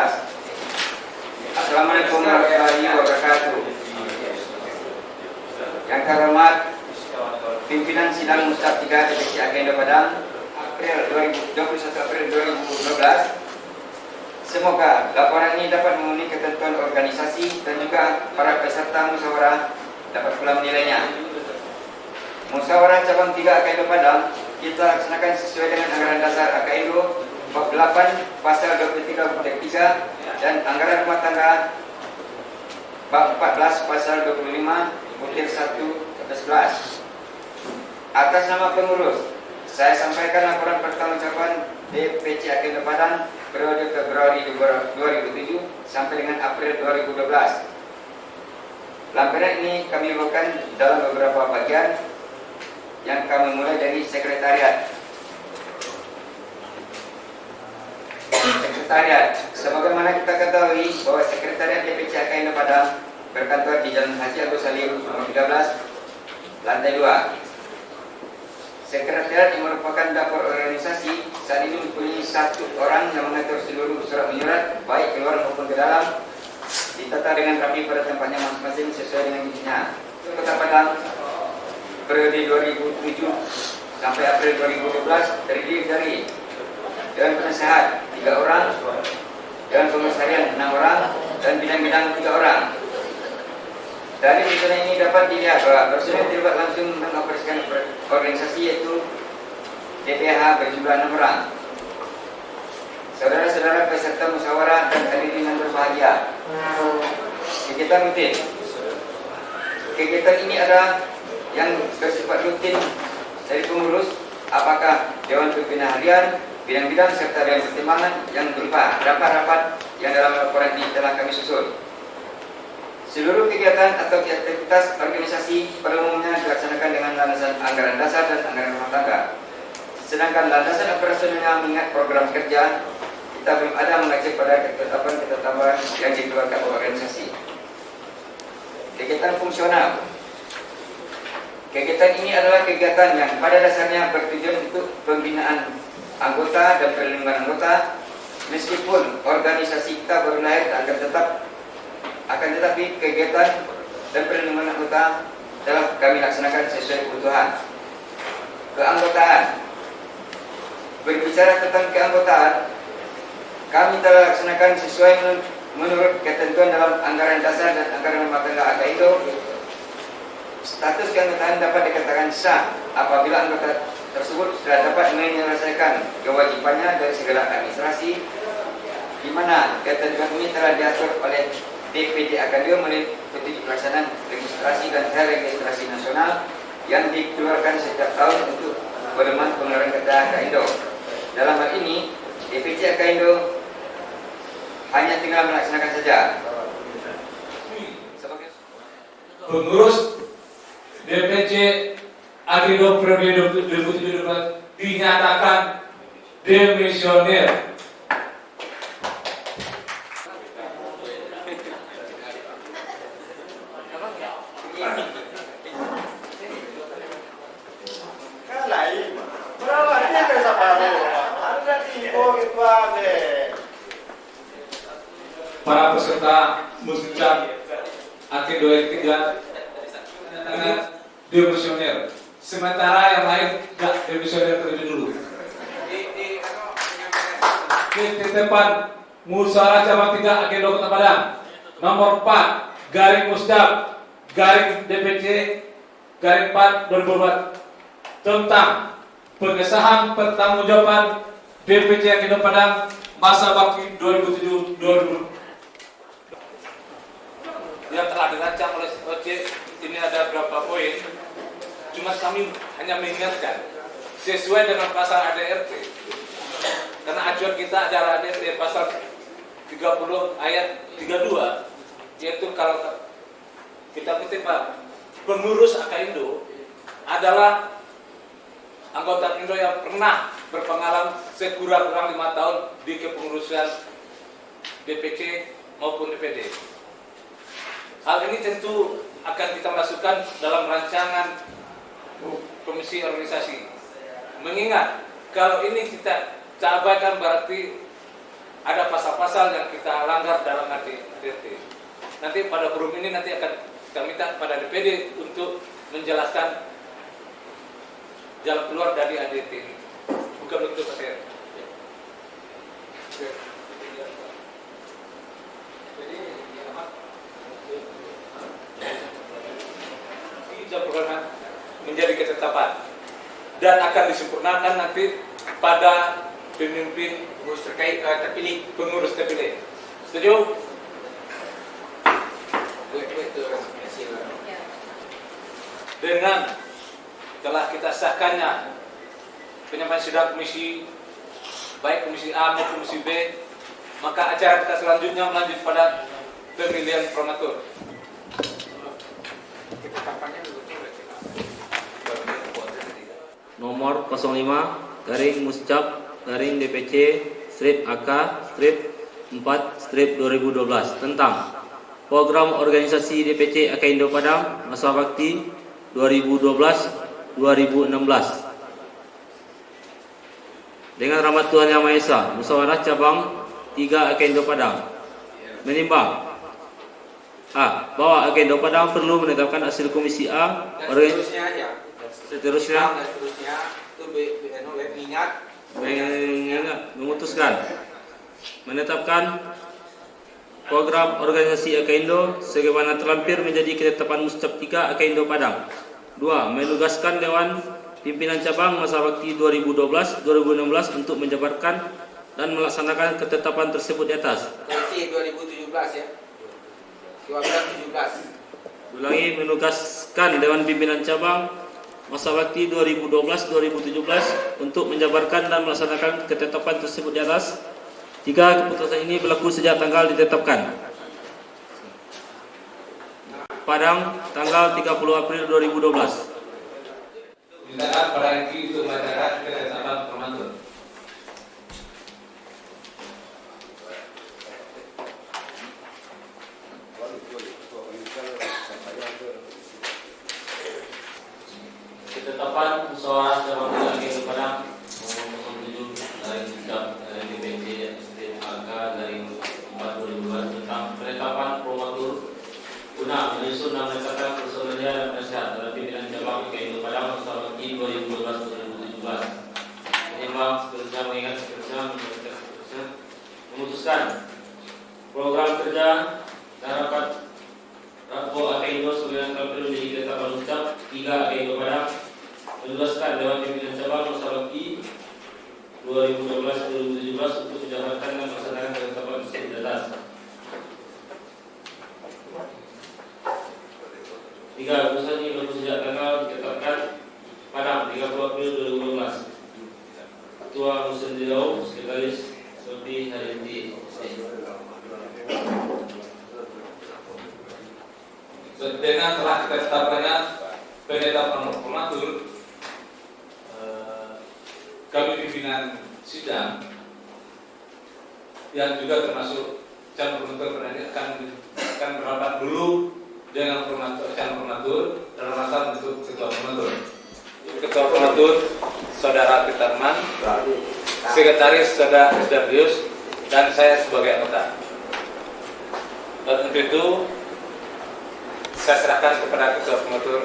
Assalamualaikum warahmatullahi wabarakatuh. Yang terhormat pimpinan sidang Mustab 3 DPC AKINDO Padang 21 April 2012. Semoga laporan ini dapat memenuhi ketentuan organisasi dan juga para peserta musyawarah dapat pula menilainya. Musyawarah cabang 3 AKINDO Padang kita laksanakan sesuai dengan anggaran dasar AKINDO bab 8 pasal 23 butir 3 dan anggaran rumah tangga bab 14 pasal 25 butir 1/11. Atas nama pengurus, saya sampaikan laporan pertanggungjawaban DPC AKINDO Padang periode Februari 2007 sampai dengan April 2012. Laporan ini kami urutkan dalam beberapa bagian yang kami mulai dari sekretariat. Sekretariat, sebagaimana kita ketahui bahwa sekretariat DPC AKINDO Padang berkantor di Jalan Haji Agus Salim nomor 13, lantai 2. Sekretariat yang merupakan dapur organisasi saat ini mempunyai 1 orang yang mengatur seluruh surat menyurat baik keluar maupun ke dalam, ditata dengan rapi pada tempatnya masing-masing sesuai dengan isinya. Kota Padang periode 2007 sampai April 2012 terdiri dari Dewan Penasehat 3 orang, Dewan Komisarian 6 orang, dan bidang-bidang 3 orang. Dari misalnya ini dapat dilihat bahwa personel terlibat langsung mengoperasikan organisasi yaitu DPH berjumlah 6 orang. Saudara-saudara peserta musyawarah dan hadirin yang berbahagia, kegiatan rutin. Kegiatan ini ada yang bersifat rutin dari pengurus, apakah Dewan Pimpinan Harian, bidang-bidang serta Dewan Pertimbangan yang berupa rapat-rapat yang dalam laporan ini telah kami susun. Seluruh kegiatan atau aktivitas organisasi pada umumnya dilaksanakan dengan landasan anggaran dasar dan anggaran rumah tangga. Sedangkan landasan operasionalnya mengingat program kerja, kita belum ada mengacu pada ketetapan yang dikeluarkan organisasi. Kegiatan fungsional. Kegiatan ini adalah kegiatan yang pada dasarnya bertujuan untuk pembinaan anggota dan perlindungan anggota, meskipun organisasi kita baru lahir akan tetapi kegiatan dan perlindungan anggota telah kami laksanakan sesuai kebutuhan. Keanggotaan. Berbicara tentang keanggotaan, kami telah laksanakan sesuai menurut ketentuan dalam anggaran dasar dan anggaran rumah tangga AKINDO. Status keanggotaan dapat dikatakan sah apabila anggota tersebut sudah dapat menyelesaikan kewajibannya dari segala administrasi, di mana ketentuan ini telah diatur oleh DPD AKINDO melalui petunjuk pelaksanaan registrasi dan registrasi nasional yang dikeluarkan setiap tahun untuk pedoman pengeluaran kerja AKINDO. Dalam hal ini, DPC AKINDO hanya tinggal melaksanakan saja. Pengurus DPC AKINDO periode 2017 dinyatakan demisioner. Para peserta muscap AKINDO yang 3 demisioner, sementara yang lain gak demisioner terlebih dulu. Ketetapan musyawarah cabang 3 AKINDO Kota Padang nomor 4 garing musdap garing DPC garing 4 2004 tentang pengesahan pertanggungjawaban DPC AKINDO Padang masa bakti 2007-2012 yang telah dirancang oleh OC. Ini ada beberapa poin, cuma kami hanya mengingatkan sesuai dengan pasal ADRT, karena acuan kita adalah ADRT pasal 30 ayat 32, yaitu kalau kita kutip pengurus AKINDO adalah anggota AKINDO yang pernah berpengalaman sekurang-kurang 5 tahun di kepengurusan DPC maupun DPD. Hal ini tentu akan kita masukkan dalam rancangan komisi organisasi. Mengingat kalau ini kita abaikan berarti ada pasal-pasal yang kita langgar dalam ADRT. Nanti pada forum ini nanti akan kita minta pada DPD untuk menjelaskan jalan keluar dari ADRT ini. Bukan untuk pasir. Program menjadi ketetapan dan akan disempurnakan nanti pada pemimpin pengurus terpilih. Setuju? Dengan telah kita sahkannya penyampaian sidang komisi baik komisi A maupun komisi B, maka acara kita selanjutnya melanjut pada pemilihan promotor. Nomor 05-DPC-AK-4-2012 tentang Program Organisasi DPC Akaindo Padang Masa Bakti 2012-2016. Dengan rahmat Tuhan Yang Maha Esa, Musyawarah Cabang 3 Akaindo Padang menimbang A. Bahwa Akaindo Padang perlu menetapkan hasil komisi A seterusnya memutuskan menetapkan program organisasi Akaindo sebagaimana terlampir menjadi ketetapan Muscap 3 Akaindo Padang. 2. Menugaskan Dewan Pimpinan Cabang Masa Bakti 2012-2016 untuk menjabarkan dan melaksanakan ketetapan tersebut di atas. Komisi 2017 ya. 2017. Ulangi, menugaskan Dewan Pimpinan Cabang Masa Bakti 2012-2017 untuk menjabarkan dan melaksanakan ketetapan tersebut di atas. 3. Keputusan ini berlaku sejak tanggal ditetapkan. Padang, tanggal 30 April 2012. Mintaan pada IT untuk membacakan ketetapan promotor. Ketetapan musyawarah cabang Akaindo Padang nomor 07 dari Muscap DPC AK dari 4/2012 tentang penetapan promotor guna menyusun dan menetapkan personelia dan penasihat dalam pimpinan cabang Akaindo Padang Masa Bakti 2012-2017. Menimbang seterusnya mengingat seterusnya memutuskan program kerja dan rapat Rakpo Akaindo sebagaimana telah perlu menjadi ketetapan Muscap 3 Akaindo Padang menugaskan Dewan Pimpinan Cabang Masa Bakti 2012-2017 untuk menjabarkan dan melaksanakan ketetapan tersebut di atas. 3. Keputusan ini berlaku sejak tanggal ditetapkan Padang 30 April 2012. Ketua Musen Dirau, Sekretaris seperti hari ini. Dengan telah kita tetapkannya penetapan promotor, kami pimpinan sidang yang juga termasuk calon promotor ini akan berapat dulu dengan calon promotor dalam masa bentuk ketua promotor. Ketua promotor Saudara Peterman, Sekretaris Saudara Esdabrius, dan saya sebagai anggota. Dan untuk itu saya serahkan kepada ketua promotor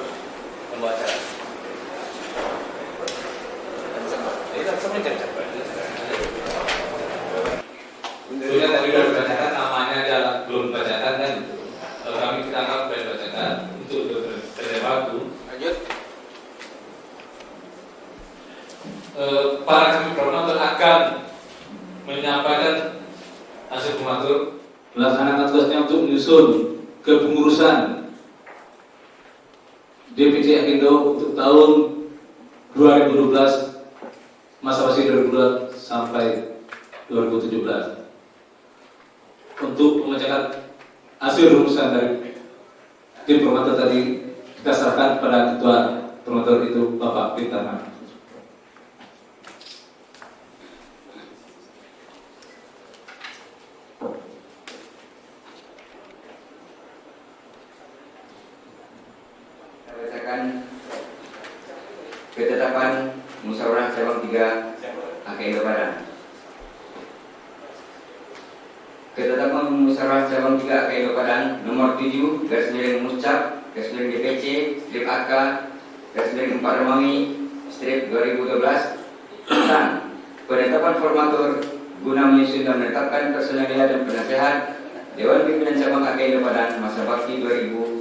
membawa acara. Sudah tadi sudah dibacakan, namanya adalah belum dibacakan kan? Kami kita anggap sudah dibacakan untuk waktu. Lanjut. Para kami promotor akan menyampaikan hasil promotor melaksanakan tugasnya untuk menyusun kepengurusan DPC Akaindo untuk tahun 2012 masa bakti 2012 sampai 2017 untuk memecahkan hasil rumusan dari tim promotor tadi kita serahkan pada ketua promotor itu Bapak Peterman. ketetapan musyawarah cabang 3 AKIndo Padang. Ketetapan musyawarah cabang 3 AKIndo Padang nomor 7 /Muscap /DPC strip AK /4 Romangi strip 2012 tentang penetapan formatur guna menyusun dan menetapkan personalia dan penasehat Dewan Pimpinan Cabang AKIndo Padang masa bakti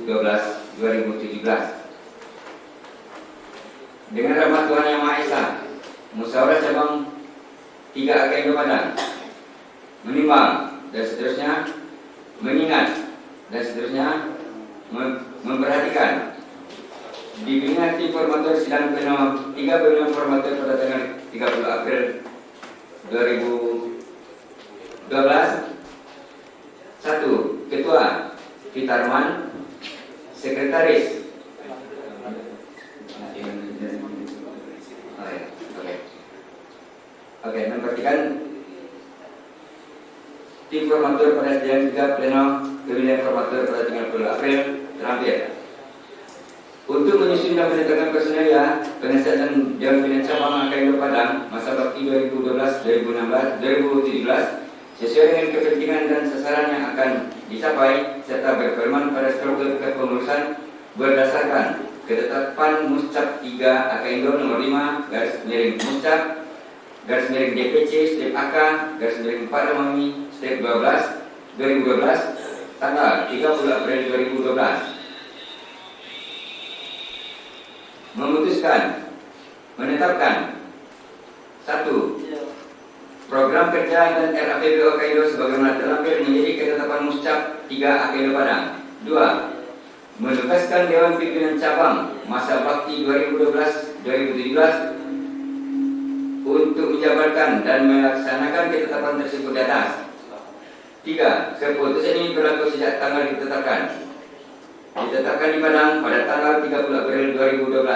2012-2017. Dengan rahmat Tuhan Yang Maha Esa, musyawarah cabang 3 AKIndo Padang menimbang dan seterusnya, mengingat dan seterusnya, memperhatikan diperingati formatur sidang pleno 3 pleno formatur pada tanggal 30 April 2012. 1. Ketua Fitarman, Sekretaris memperhatikan tim formatur pada sidang 3 pleno pemilihan formatur pada tanggal 10 April terakhir. Untuk menyusun dan menetapkan personalia penasihat dan Dewan Pimpinan Cabang AKIndo Padang masa bakti 2012-2017 sesuai dengan kepentingan dan sasaran yang akan dicapai serta berpedoman pada struktur kepengurusan berdasarkan ketetapan Muscap 3 AKIndo nomor 5 /Muscap /DPC strip AK /4 Romangi strip 12 2012 tanggal 30 April 2012. Memutuskan menetapkan 1. Program kerja dan RAPBO AKIndo sebagaimana terlampir menjadi ketetapan Muscap 3 AKIndo Padang. 2. Menugaskan Dewan Pimpinan Cabang masa bakti 2012-2017 untuk menjabarkan dan melaksanakan ketetapan tersebut di atas. 3. Keputusan ini berlaku sejak tanggal ditetapkan di Padang pada tanggal 30 April 2012.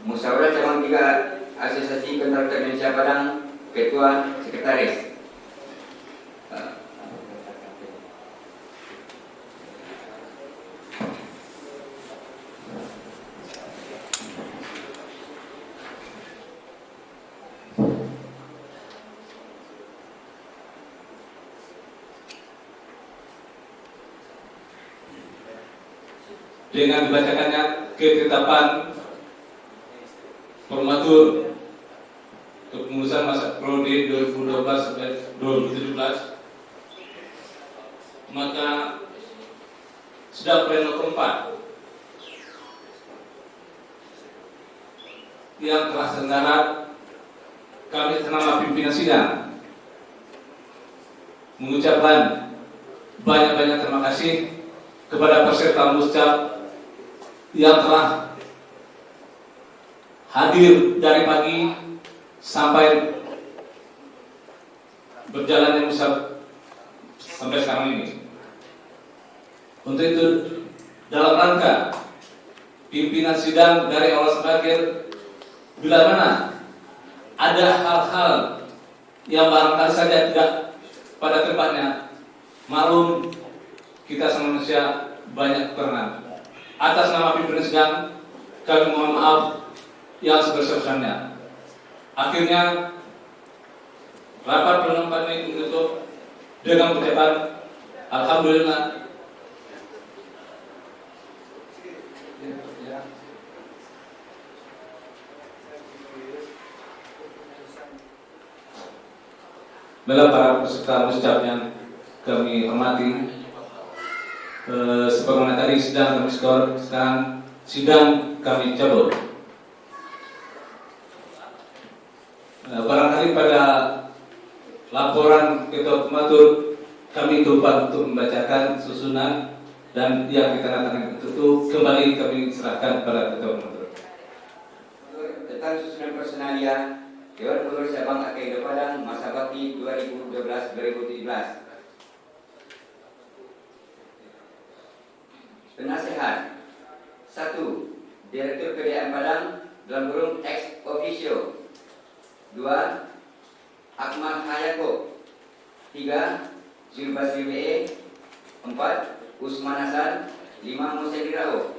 Musyawarah cabang 3 Asosiasi Kontraktor Indonesia Padang, Ketua Sekretaris. Dengan dibacakannya ketetapan formatur kepengurusan masa periode 2012-2017, maka sidang pleno keempat yang telah terselenggara, kami nama pimpinan sidang mengucapkan banyak-banyak terima kasih kepada peserta Muscap yang telah hadir dari pagi sampai berjalannya Muscap sampai sekarang ini. Untuk itu, dalam rangka pimpinan sidang dari awal sampai akhir, bila mana ada hal-hal yang barangkali saja tidak pada tempatnya, maklum kita sama manusia banyak kekurangan. Atas nama pimpinan sidang, kami mohon maaf yang sebesar-besarnya. Akhirnya rapat pleno kami ditutup dengan ucapan alhamdulillah. Bela para peserta Muscap yang kami hormati, sebagaimana tadi sidang kami skor, sekarang sidang kami cabut. Barangkali pada laporan ketua pematur kami lupa untuk membacakan susunan dan yang kita katakan itu kembali kami serahkan kepada ketua pematur. Tentang susunan personalia Dewan Pengurus Cabang AKIndo Padang masa bakti 2012-2017. Penasehat 1. Direktur PDAM Padang (ex officio). 2. Akmal Hayako. 3. Zulbasri BE. 4. Usman Hasan. 5. Musaidi Rao.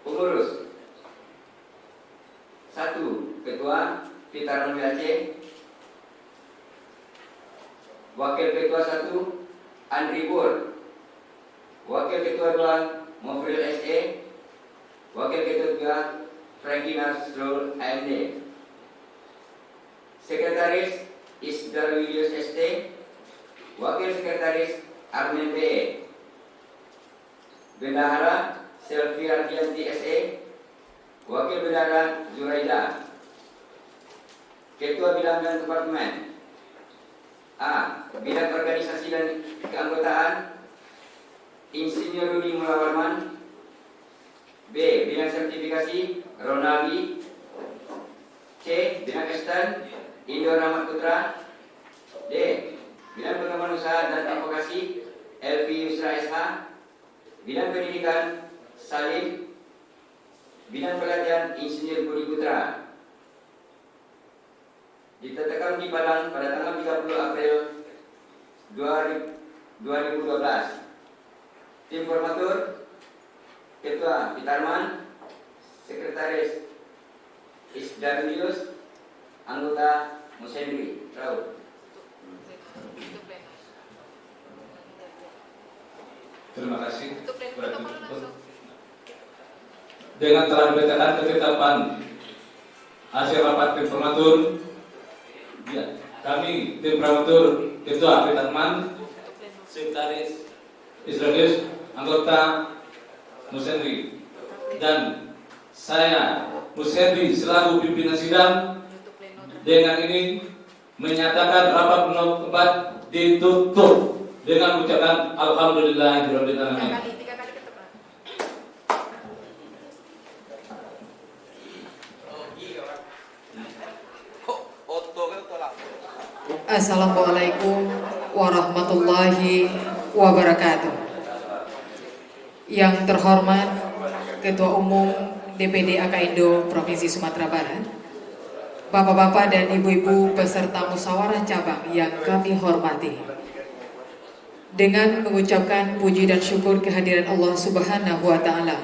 Pengurus 1. Ketua Fitarun Aceh. Wakil Ketua 1 Andri Bur. Wakil Ketua 2 Mofril SE. Wakil Ketua 2 Frankie Nasrul AMD. Sekretaris Isdar Willius ST. Wakil Sekretaris Armin BE. Bendahara Selvi Ardianti SE. Wakil Bendahara Zuraida. Ketua Bidang dan Departemen A. Bidang Organisasi dan Keanggotaan Insinyur Rudi Mulawarman. B. Bidang Sertifikasi Ronaldi. C. Bidang Estan Indo Rahmat Putra. D. Bidang Pengembangan Usaha dan Advokasi Elvi Yusra SH. Bidang Pendidikan Salim. Bidang Pelatihan Insinyur Budi Putra. Ditetapkan di Padang pada tanggal 30 April 2012. Tim formatur Ketua Fitarman, Sekretaris Isdarius, Anggota Musendri Raul. Terima kasih. Dengan telah dibacakan ketetapan hasil rapat tim formatur, ya, kami tim formatur Ketua Fitarman, Sekretaris Isdarius, Anggota Musendri, dan saya Musendri selaku pimpinan sidang dengan ini menyatakan rapat pleno keempat ditutup dengan ucapan alhamdulillahirabbil alamin. Assalamualaikum warahmatullahi wabarakatuh. Yang terhormat Ketua Umum DPD AKIndo Provinsi Sumatera Barat, Bapak-bapak dan ibu-ibu peserta musyawarah cabang yang kami hormati. Dengan mengucapkan puji dan syukur kehadiran Allah Subhanahu wa taala,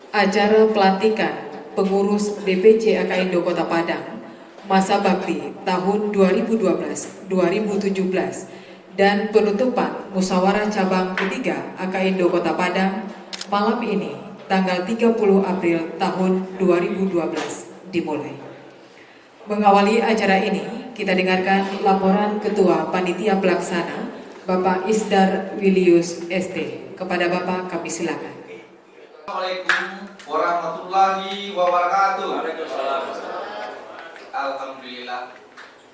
acara pelantikan pengurus DPC AKIndo Kota Padang masa bakti tahun 2012-2017 dan penutupan musyawarah cabang ketiga AKIndo Kota Padang malam ini tanggal 30 April tahun 2012 dimulai. Mengawali acara ini, kita dengarkan laporan Ketua Panitia Pelaksana Bapak Isdar Willius ST. Kepada Bapak kami silakan. Assalamualaikum warahmatullahi wabarakatuh. Alhamdulillah.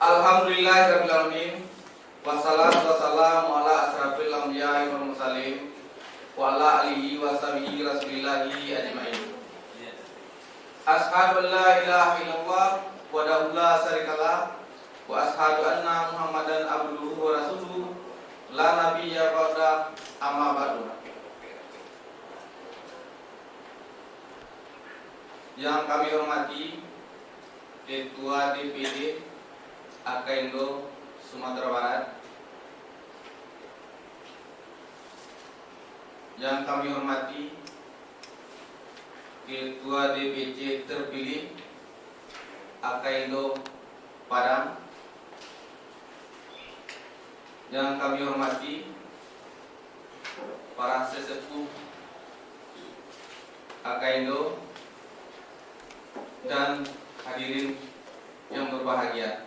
Alhamdulillahirabbil alamin. Wassalatu wassalamu ala asrafil anbiya'i wal mursalin wa ala alihi wa sahbihi rasulillahi ajmain. Ashhadu an la ilaha illallah wa la syarikalah wa ashhadu anna Muhammadan abduhu wa rasuluhu la nabiyya ba'da amma ba'du. Yang kami hormati Ketua DPD AKIndo Sumatera Barat, yang kami hormati Ketua DPC terpilih AKIndo Padang, yang kami hormati para sesepuh AKIndo dan hadirin yang berbahagia.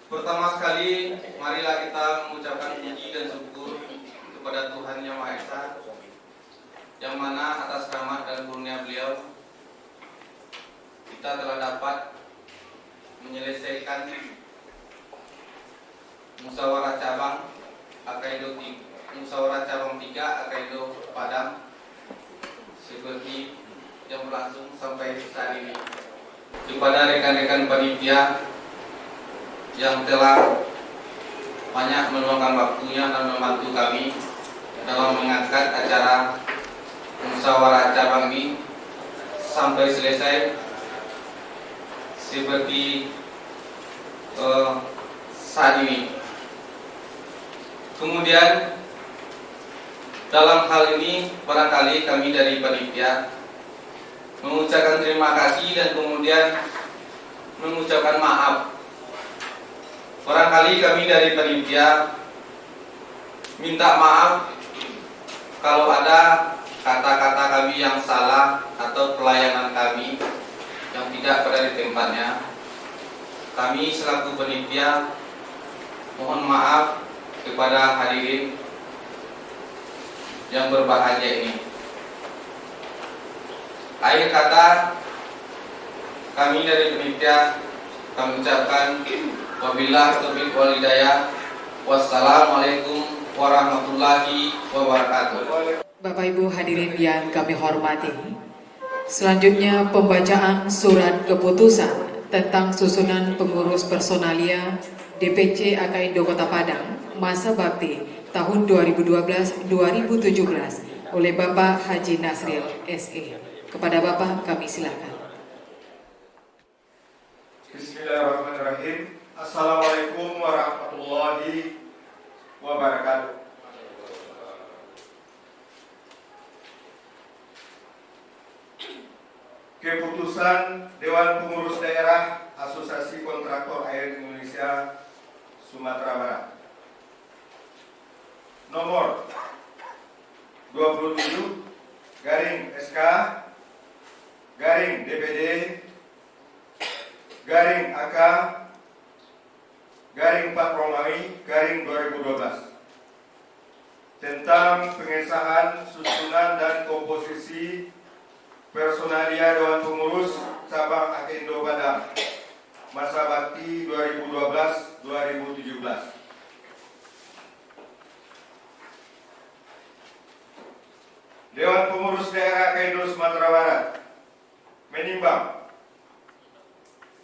Pertama sekali, marilah kita mengucapkan puji dan syukur kepada Tuhan Yang Maha Esa, yang mana atas rahmat dan karunia beliau kita telah dapat menyelesaikan musyawarah cabang AKIndo musyawarah cabang 3 AKIndo Padang seperti yang berlangsung sampai saat ini. Kepada rekan-rekan panitia yang telah banyak meluangkan waktunya dan membantu kami dalam mengangkat acara musyawarah cabang ini sampai selesai seperti saat ini. Kemudian dalam hal ini barangkali kami dari panitia mengucapkan terima kasih dan kemudian mengucapkan maaf. Barangkali kami dari panitia minta maaf kalau ada kata-kata kami yang salah atau pelayanan kami yang tidak berada di tempatnya. Kami selaku panitia mohon maaf kepada hadirin yang berbahagia ini. Akhir kata kami dari panitia kami ucapkan wabillahi taufiq wal hidayah. Wassalamualaikum warahmatullahi wabarakatuh. Bapak Ibu hadirin yang kami hormati, selanjutnya pembacaan surat keputusan tentang susunan pengurus personalia DPC AKINDO Kota Padang masa bakti tahun 2012-2017 oleh Bapak Haji Nasril SE. Kepada Bapak kami silakan. Bismillahirrahmanirrahim. Assalamualaikum warahmatullahi wabarakatuh. Keputusan Dewan Pengurus Daerah Asosiasi Kontraktor Air Indonesia Sumatera Barat nomor 27 garing SK garing DPD garing AK garing 4 Romawi garing 2012 tentang pengesahan susunan dan komposisi personalia Dewan Pengurus Cabang AKINDO Padang masa bakti 2012-2017. Dewan Pengurus Daerah AKINDO Sumatera Barat menimbang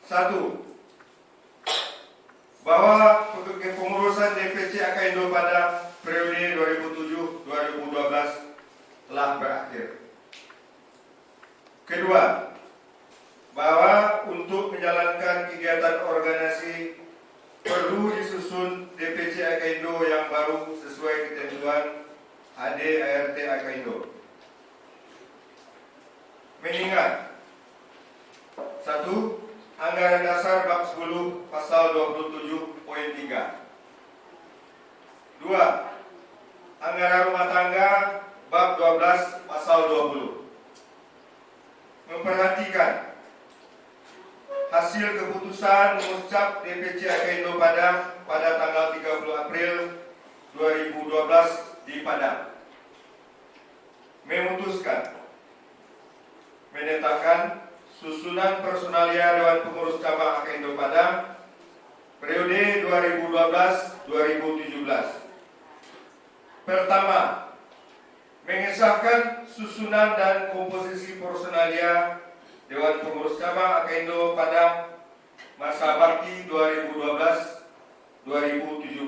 1. Bahwa kepengurusan DPC AKINDO Padang periode 2007-2012 telah berakhir. Kedua, bahwa untuk menjalankan kegiatan organisasi perlu disusun DPC AKINDO yang baru sesuai ketentuan AD/ART AKINDO. Mengingat 1. Anggaran dasar bab 10 pasal 27.3. 2. Anggaran rumah tangga bab 12 pasal 20. Memperhatikan hasil keputusan mengucap DPC AKINDO Padang pada tanggal 30 April 2012 di Padang. Memutuskan menetapkan susunan personalia Dewan Pengurus Cabang AKINDO Padang periode 2012-2017. Pertama, mengesahkan susunan dan komposisi personalia Dewan Pengurus Cabang AKINDO Padang masa bakti 2012-2017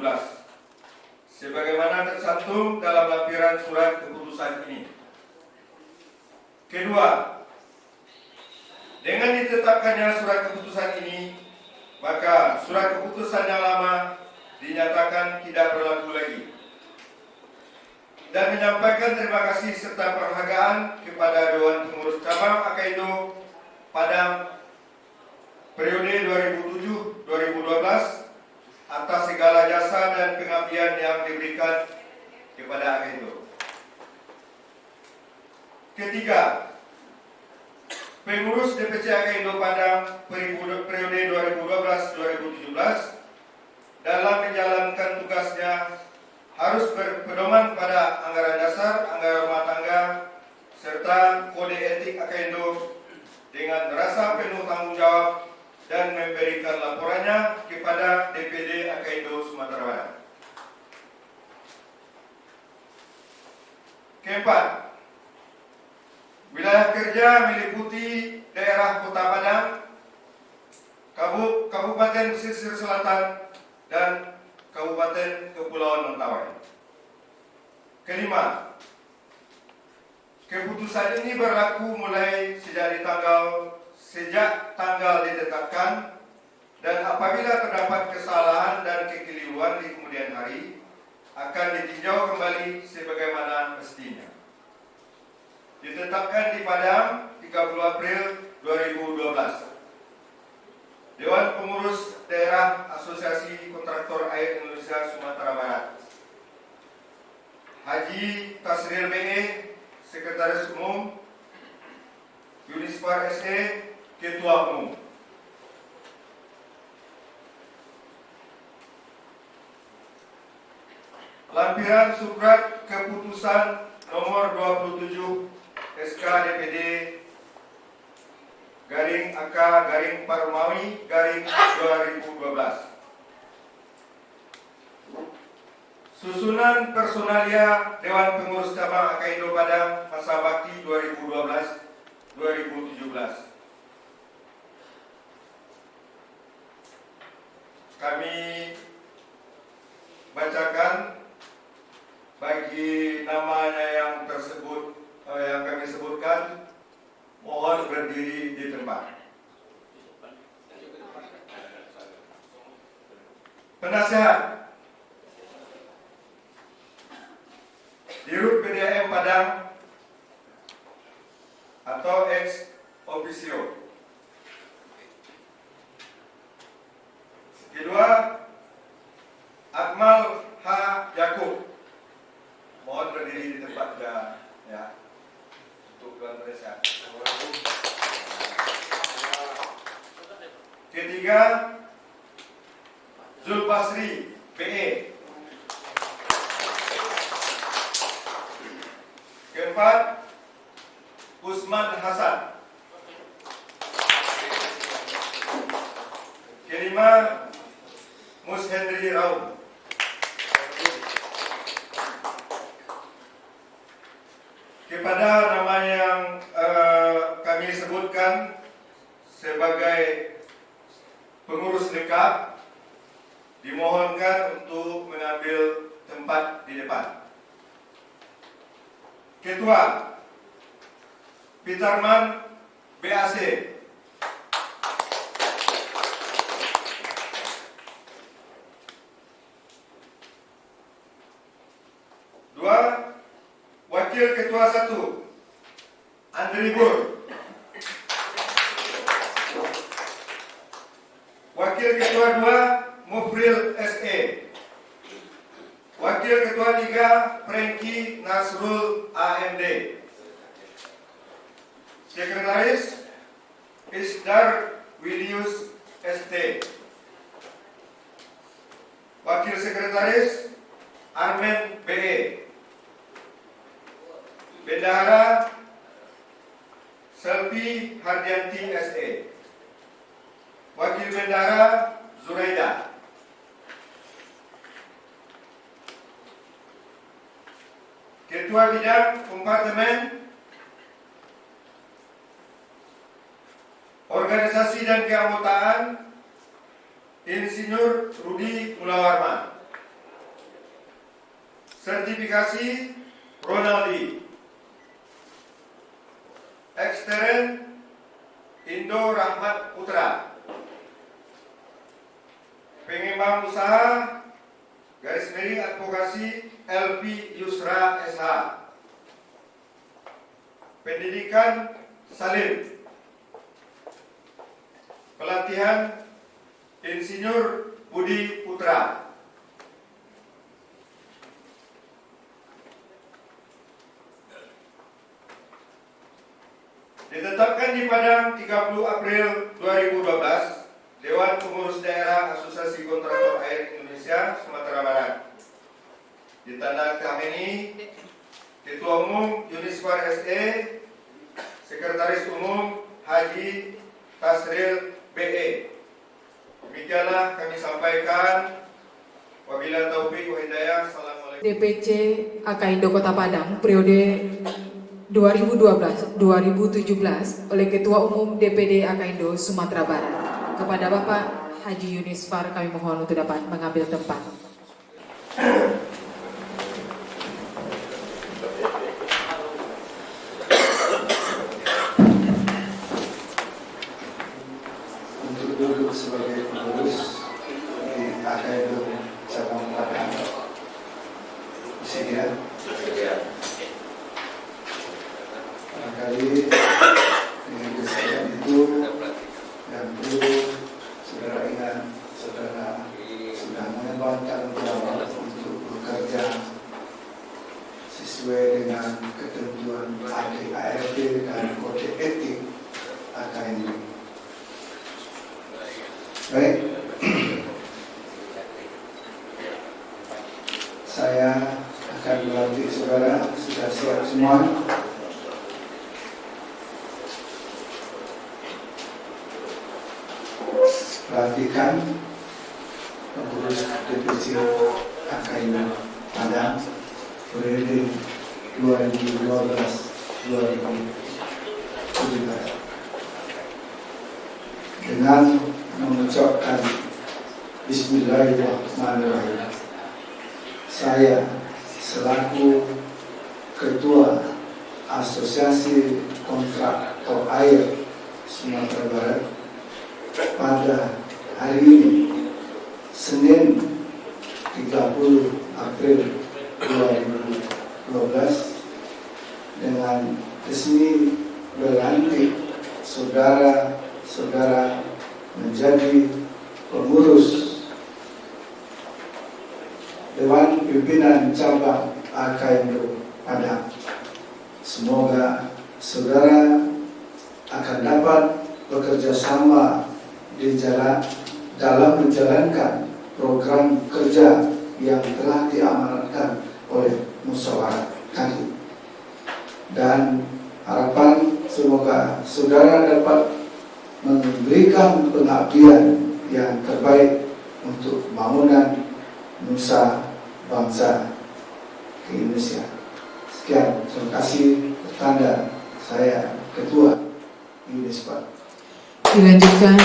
sebagaimana tercantum dalam lampiran surat keputusan ini. Kedua, dengan ditetapkannya surat keputusan ini, maka surat keputusan yang lama dinyatakan tidak berlaku lagi. Dan menyampaikan terima kasih serta penghargaan kepada Dewan Pengurus Cabang AKINDO Padang periode 2007-2012 atas segala jasa dan pengabdian yang diberikan kepada AKINDO. Ketiga, pengurus DPC AKINDO Padang periode 2012-2017 dalam menjalankan tugasnya harus berpedoman pada anggaran dasar, anggaran rumah tangga, serta kode etik AKINDO dengan merasa penuh tanggung jawab dan memberikan laporannya kepada DPD AKINDO Sumatera Barat. Keempat, wilayah kerja meliputi daerah Kota Padang, Kabupaten Pesisir Selatan, dan Kabupaten Kepulauan Mentawai. Kelima, keputusan ini berlaku mulai sejak tanggal ditetapkan dan apabila terdapat kesalahan dan kekeliruan di kemudian hari akan ditinjau kembali sebagaimana mestinya. ditetapkan di Padang 30 April 2012. Dewan Pengurus Daerah Asosiasi Kontraktor Air Indonesia Sumatera Barat. Haji Tasril BE, Sekretaris Umum. Yunispar SE, Ketua Umum. Lampiran Surat Keputusan Nomor 27 SK DPD garing AK garing Parmawi garing 2012. Susunan personalia Dewan Pengurus Cabang Akaindo Padang masa bakti 2012-2017. Kami bacakan bagi namanya yang tersebut yang kami sebutkan, mohon berdiri di tempat. Penasehat Dirut PDAM Padang atau ex officio. Kedua, Akmal H. Yakub. Mohon berdiri di tempat ya. Untuk Dewan Penasehat. Ketiga, Zulbasri BE. Keempat, Usman Hasan. Kelima, Mus Hendri Raum. Kepada nama yang kami sebutkan sebagai pengurus lengkap, dimohonkan untuk mengambil tempat di depan. Ketua Pitarman BAC. Dua, Wakil Ketua 1 Andri Bur. Wakil Ketua 2 Mufril SE. Wakil Ketua 3 Franky Nasrul AMD. Sekretaris Isdar Willius ST. Wakil Sekretaris Armen BE. Bendahara Selvi Hardianti SE. Wakil Bendahara Zuraida. Ketua Bidang Kompartemen Organisasi dan Keanggotaan Insinyur Rudi Mulawarman. Sertifikasi Ronaldi. Ekstern Indo Rahmat Putra. Pengembang usaha garis miring advokasi LP Yusra SH. Pendidikan Salim. Pelatihan Insinyur Budi Putra. Ditetapkan di Padang 30 April 2012, Dewan Pengurus Daerah Asosiasi Kontraktor Air Indonesia Sumatera Barat. Ditandatangani Ketua Umum Yunispar SE, Sekretaris Umum Haji Tasril BE. Demikianlah kami sampaikan. Wabillahi taufiq wa hidayah. Assalamualaikum. DPC Akaindo Kota Padang periode 2012-2017 oleh Ketua Umum DPD Akaindo Sumatera Barat. Kepada Bapak Haji Yunisfar kami mohon untuk dapat mengambil tempat. Untuk duduk sebagai pengurus di Akaindo Cabang Padang. Bersedia? dulu saudara ingat, saudara sudah mengemban tanggung jawab untuk bekerja sesuai dengan ketentuan ART dan kode etik AKINDO. Baik, saya akan melantik saudara. Sudah siap semua? Perhatikan pengurus DPC AKINDO Padang periode 2012-2017 dengan mengucapkan Bismillahirrahmanirrahim. Saya selaku Ketua Asosiasi Kontraktor Air Sumatera Barat pada hari ini, Senin 30 April 2012, dengan resmi berlantik saudara-saudara menjadi pengurus Dewan Pimpinan Cabang AKINDO Padang. Semoga saudara akan dapat bekerja sama dalam menjalankan program kerja yang telah diamanatkan oleh musyawarah kami, dan harapan semoga saudara dapat memberikan pengabdian yang terbaik untuk pembangunan nusa bangsa Indonesia. Sekian, terima kasih. Tanda saya Ketua Unispa. Dilanjutkan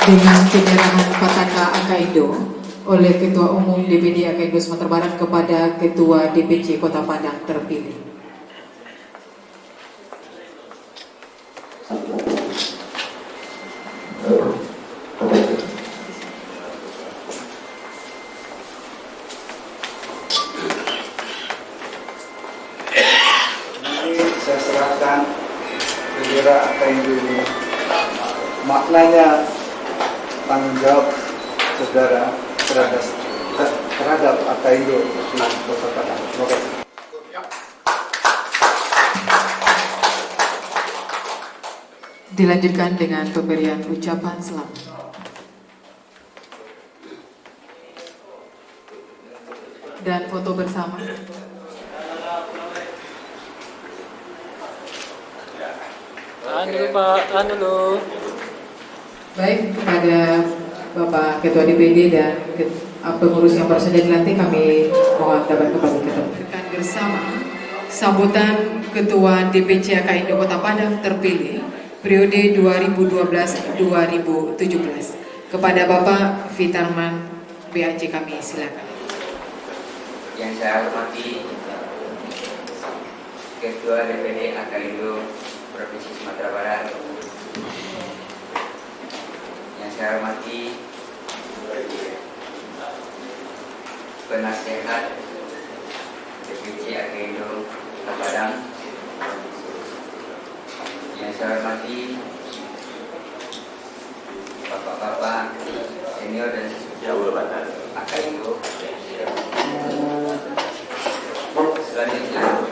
dengan penyerahan Pataka AKINDO oleh Ketua Umum DPD AKINDO Sumatera Barat kepada Ketua DPC Kota Padang terpilih. Ini saya serahkan bendera AKINDO ini. Maknanya tanggung jawab saudara terhadap AKINDO di Kota Padang. Terima kasih. Dilanjutkan dengan pemberian ucapan selamat. Dan foto bersama. Dulu Pak, dulu. Baik, kepada Bapak Ketua DPD dan pengurus yang baru saja dilantik, kami mohon dapat kembali kita bersama sambutan Ketua DPC AKINDO Kota Padang terpilih periode 2012-2017 kepada Bapak Fitarman BAC, kami silakan. Yang saya hormati Ketua DPD AKINDO Provinsi Sumatera Barat, yang saya hormati penasehat DPC AKINDO Kota Padang, yang saya hormati bapak-bapak senior dan senior AKINDO. Selanjutnya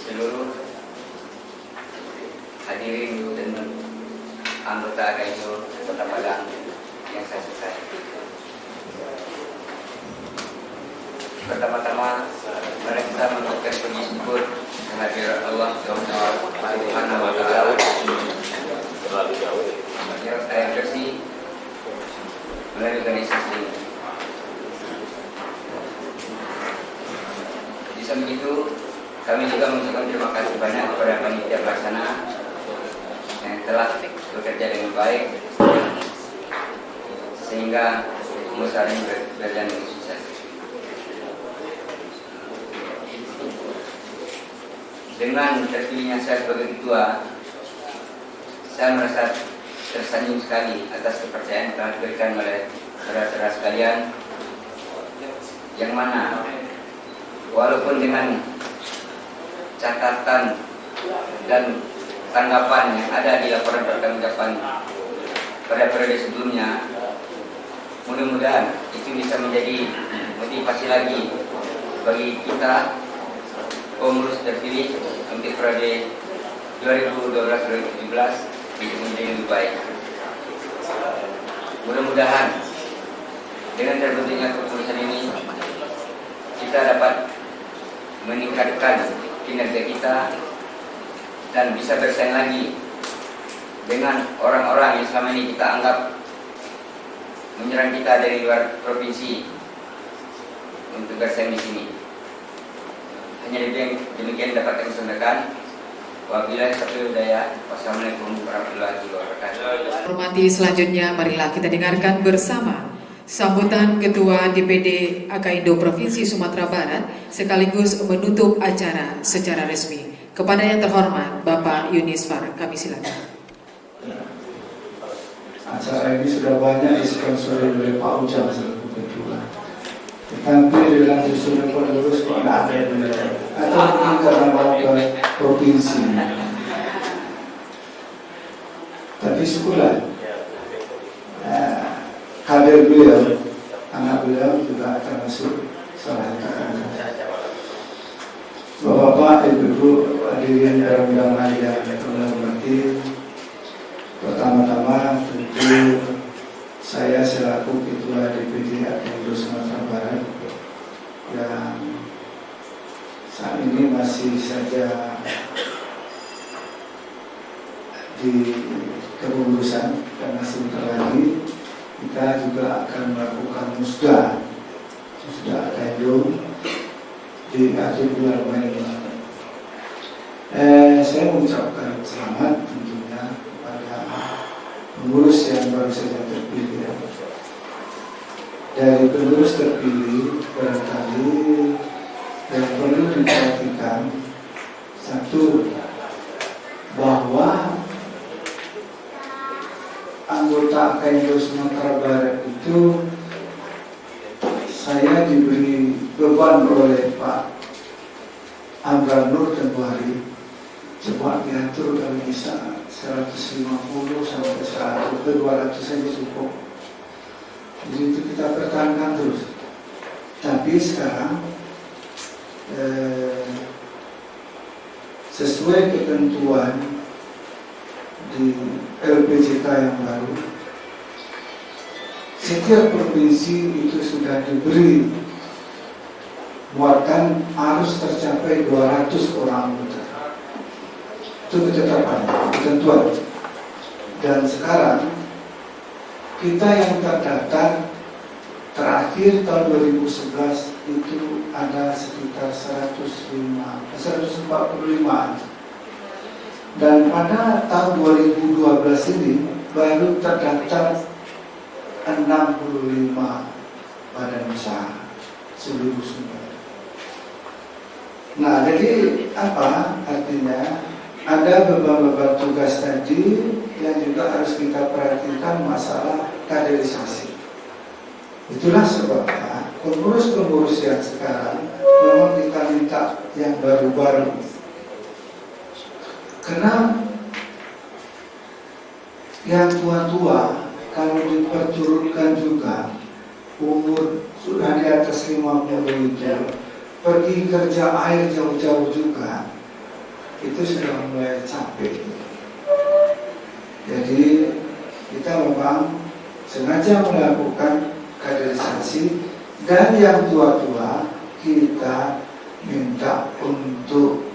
seluruh hadirin dan anggota AKINDO Kota Padang yang saya cintai. Pertama-tama, mari kita mengucapkan puji syukur kehadirat Allah Subhanahu wa Ta'ala yang air bersih melalui organisasi. Di samping itu, kami juga mengucapkan terima kasih banyak kepada panitia pelaksana yang telah bekerja dengan baik sehingga pengusaha ini berjalan dengan sukses. Dengan terpilihnya saya sebagai ketua, saya merasa tersanjung sekali atas kepercayaan yang telah diberikan oleh saudara-saudara sekalian, yang mana walaupun dengan catatan dan tanggapan yang ada di laporan pertanggungjawaban pada periode sebelumnya, mudah-mudahan itu bisa menjadi motivasi lagi bagi kita pengurus terpilih untuk periode 2012-2017 bisa menjadi lebih baik. Mudah-mudahan dengan terbentuknya keputusan ini kita dapat meningkatkan kinerja kita dan bisa bersaing lagi dengan orang-orang yang selama ini kita anggap menyerang kita dari luar provinsi untuk bersaing di sini. Hanya demikian dapat kami sampaikan. Wabillahi taufiq wal hidayah. Wassalamualaikum warahmatullahi wabarakatuh. Hormati selanjutnya, marilah kita dengarkan bersama sambutan Ketua DPD Akaindo Provinsi Sumatera Barat sekaligus menutup acara secara resmi. Kepada yang terhormat Bapak Yunisfar, kami silakan. Acara ini sudah banyak disponsori oleh Pak Ujang selaku ketua. Tetapi dalam susunan pengurus kok tidak ada benar. Atau mungkin karena mau ke provinsi. Tapi syukurlah. Kader beliau, anak beliau juga termasuk salah satu. Bapak-bapak, ibu-ibu, hadirin dalam undangan yang terhormati, pertama-tama tentu saya selaku Ketua DPD Akaindo Sumatera Barat yang saat ini masih saja di kepengurusan karena sebentar lagi kita juga akan melakukan musda Akaindo di akhir bulan Mei. Saya mengucapkan selamat tentunya kepada pengurus yang baru saja terpilih. Dari pengurus terpilih barangkali yang perlu diperhatikan satu, bahwa anggota Akaindo Sumatera Barat itu saya diberi beban oleh Pak Amran Nur tempoh hari, coba diatur kalau bisa 150 sampai 100 ke 200 saja cukup. Jadi itu kita pertahankan terus. Tapi sekarang sesuai ketentuan di LPJK yang baru, setiap provinsi itu sudah diberi muatan harus tercapai 200 orang anggota. Itu ketetapan, ketentuan. Dan sekarang kita yang terdaftar terakhir tahun 2011 itu ada sekitar 145. Dan pada tahun 2012 ini baru terdaftar 65 badan usaha seluruh Sumbar. Nah, jadi apa artinya? Ada beberapa tugas tadi yang juga harus kita perhatikan masalah kaderisasi. Itulah sebabnya pengurus-pengurus yang sekarang memang kita minta yang baru-baru. Karena yang tua-tua kalau diperturutkan juga umur sudah di atas 50 itu, pergi kerja air jauh-jauh juga, itu sudah mulai capek. Jadi kita memang sengaja melakukan kaderisasi, dan yang tua-tua kita minta untuk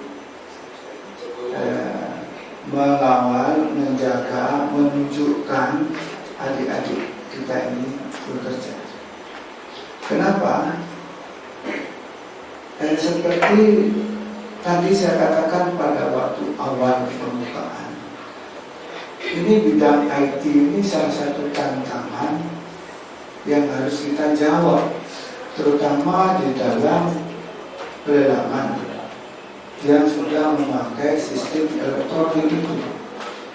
mengawal, menjaga, menunjukkan adik-adik kita ini bekerja. Kenapa? Seperti tadi saya katakan pada waktu awal pembukaan, ini bidang IT ini salah satu tantangan yang harus kita jawab, terutama di dalam pelelangan yang sudah memakai sistem elektronik itu.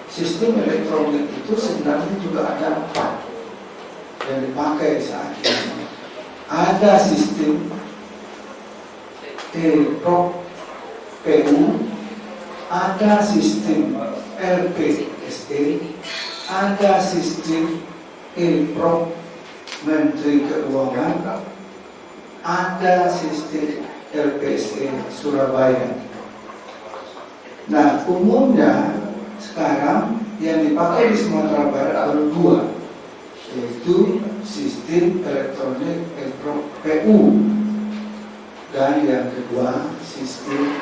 Sistem elektronik itu sebenarnya juga ada 4 yang dipakai saat ini. Ada sistem PU, ada sistem LPSE, ada sistem Ilprop Menteri Keuangan, ada sistem LPSE Surabaya. Nah, umumnya sekarang yang dipakai di Sumatera Barat ada dua, yaitu sistem elektronik Ilprop PU, dan yang kedua sistem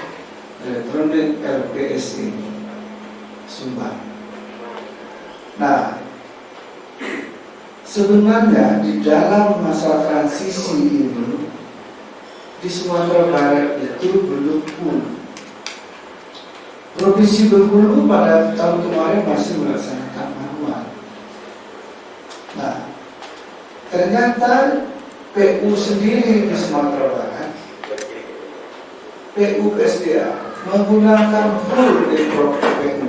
elektronik LPSE Sumbar. Nah, sebenarnya di dalam masa transisi ini di Sumatera Barat itu belum full. Provinsi Bengkulu pada tahun kemarin masih melaksanakan manual. Nah, ternyata PU sendiri di Sumatera Barat, PU SDA menggunakan full Ilprop PU.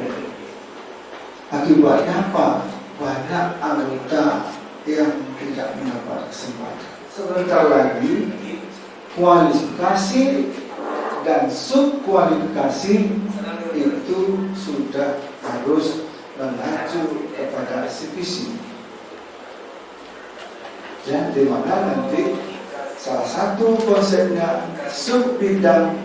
Akibatnya apa? Banyak anggota yang tidak mendapat kesempatan. Sebentar lagi kualifikasi dan subkualifikasi itu sudah harus mengacu kepada CPC. Ya, di mana nanti salah satu konsepnya sub bidang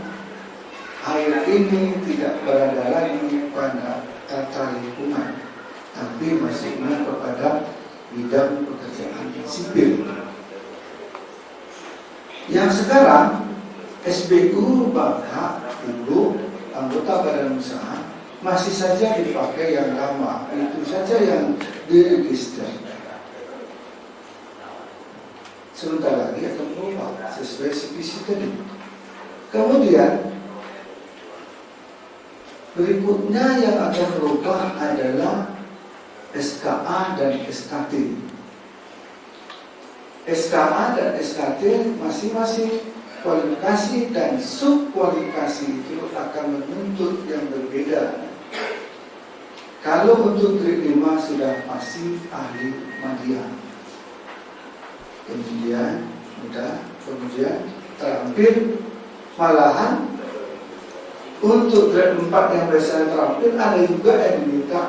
air ini tidak berada lagi pada tata lingkungan, tapi masuknya kepada bidang pekerjaan sipil. Yang sekarang SBU Bangka dulu anggota badan usaha masih saja dipakai yang lama, itu saja yang diregister. Sebentar lagi akan berubah sesuai CPC tadi. Kemudian berikutnya yang akan berubah adalah SKA dan SKT. SKA dan SKT masing-masing kualifikasi dan subkualifikasi itu akan menuntut yang berbeda. Kalau untuk grade 5 sudah pasti ahli media, kemudian terampil, malahan untuk grade 4 yang biasanya terampil ada juga yang diminta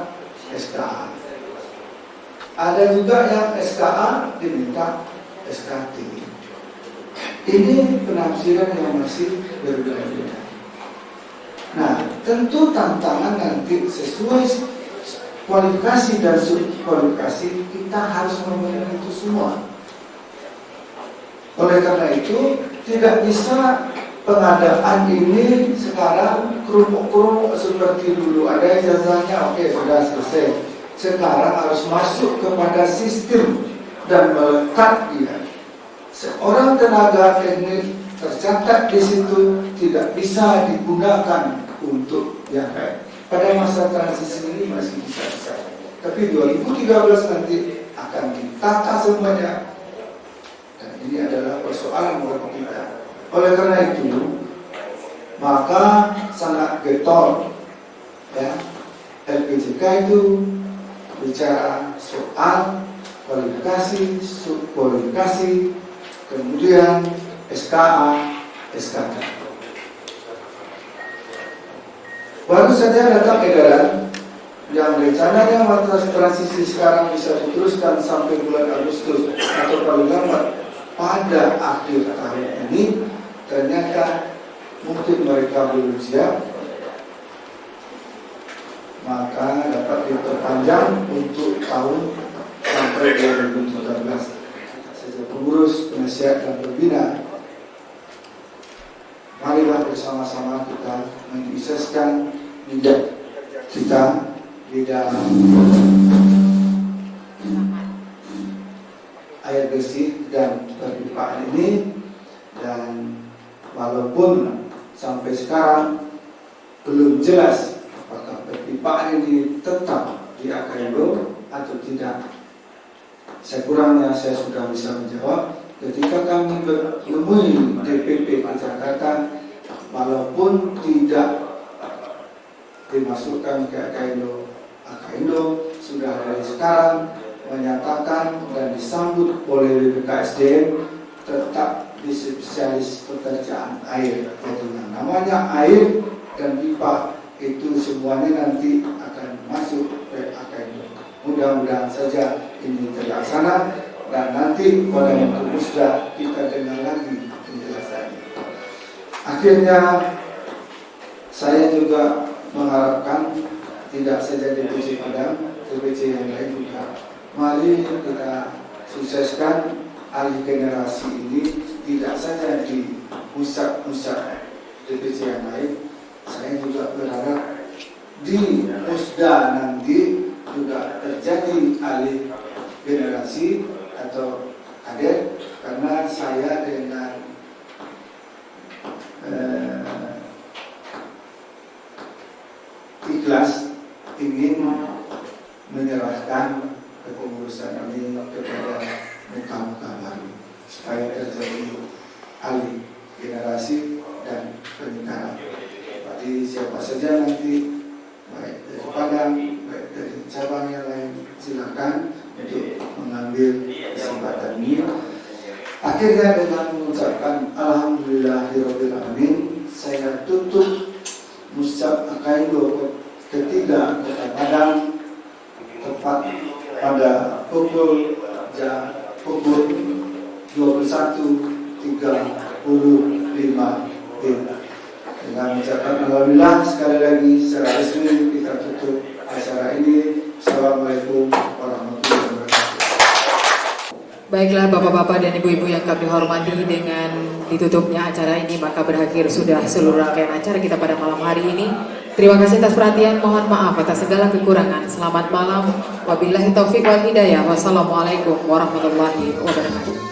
SKA, ada juga yang SKA diminta SKT. Ini penafsiran yang masih berbeda-beda. Nah, tentu tantangan nanti sesuai kualifikasi dan subkualifikasi kita harus memenuhi itu semua. Oleh karena itu tidak bisa pengadaan ini sekarang kerupuk-kerupuk seperti dulu, ada ijazahnya, oke, sudah selesai. Sekarang harus masuk kepada sistem dan melekat dia. Seorang tenaga teknik tercatat di situ tidak bisa digunakan untuk yang lain. Pada masa transisi ini masih bisa. Tapi 2013 nanti akan ditata semuanya. Dan ini adalah persoalan buat kita. Oleh karena itu, maka sangat getol ya, LPJK itu bicara soal kualifikasi, subkualifikasi, kemudian SKA, SKT. Baru saja datang edaran yang rencananya masa transisi sekarang bisa diteruskan sampai bulan Agustus atau paling lambat pada akhir tahun ini. Ternyata mungkin mereka belum siap, maka dapat diperpanjang untuk tahun sampai 2013. Pengurus, penasihat, dan pembina, marilah bersama-sama kita menyukseskan bidang kita di dalam air bersih dan perpipaan ini. Dan walaupun sampai sekarang belum jelas apakah perpipaan ini tetap di Akaindo atau tidak, sekurangnya saya sudah bisa menjawab ketika kami menemui DPP Jakarta, walaupun tidak dimasukkan ke Akaindo sudah dari sekarang menyatakan dan disambut oleh BPKSDM tetap di spesialis pekerjaan air. Jadi yang namanya air dan pipa itu semuanya nanti akan termasuk PAKINDO. Mudah-mudahan saja ini terlaksana dan nanti pada waktu musda kita dengar lagi penjelasannya. Akhirnya saya juga mengharapkan tidak saja DPC Padang, DPC yang lain juga. Mari kita sukseskan alih generasi ini tidak saja di pusat-pusat DPC yang lain. Saya juga berharap di musda nanti juga terjadi alih generasi atau kader, karena saya dengan ikhlas ingin menyerahkan kepengurusan ini kepada muka-muka baru supaya terjadi alih generasi dan peningkatan. Jadi siapa saja nanti baik dari Padang, baik dari cabang yang lain, silakan untuk mengambil kesempatan ini. Akhirnya dengan mengucapkan Alhamdulillahirabbil alamin, saya tutup Muscab AKINDO ketiga Kota Padang tepat pada pukul 21.35 dengan mengucapkan alhamdulillah sekali lagi secara resmi kita tutup acara ini. Assalamualaikum warahmatullahi wabarakatuh. Baiklah bapak-bapak dan ibu-ibu yang kami hormati, dengan ditutupnya acara ini maka berakhir sudah seluruh rangkaian acara kita pada malam hari ini. Terima kasih atas perhatian, mohon maaf atas segala kekurangan. Selamat malam, wabillahi taufiq wal hidayah. Wassalamualaikum warahmatullahi wabarakatuh.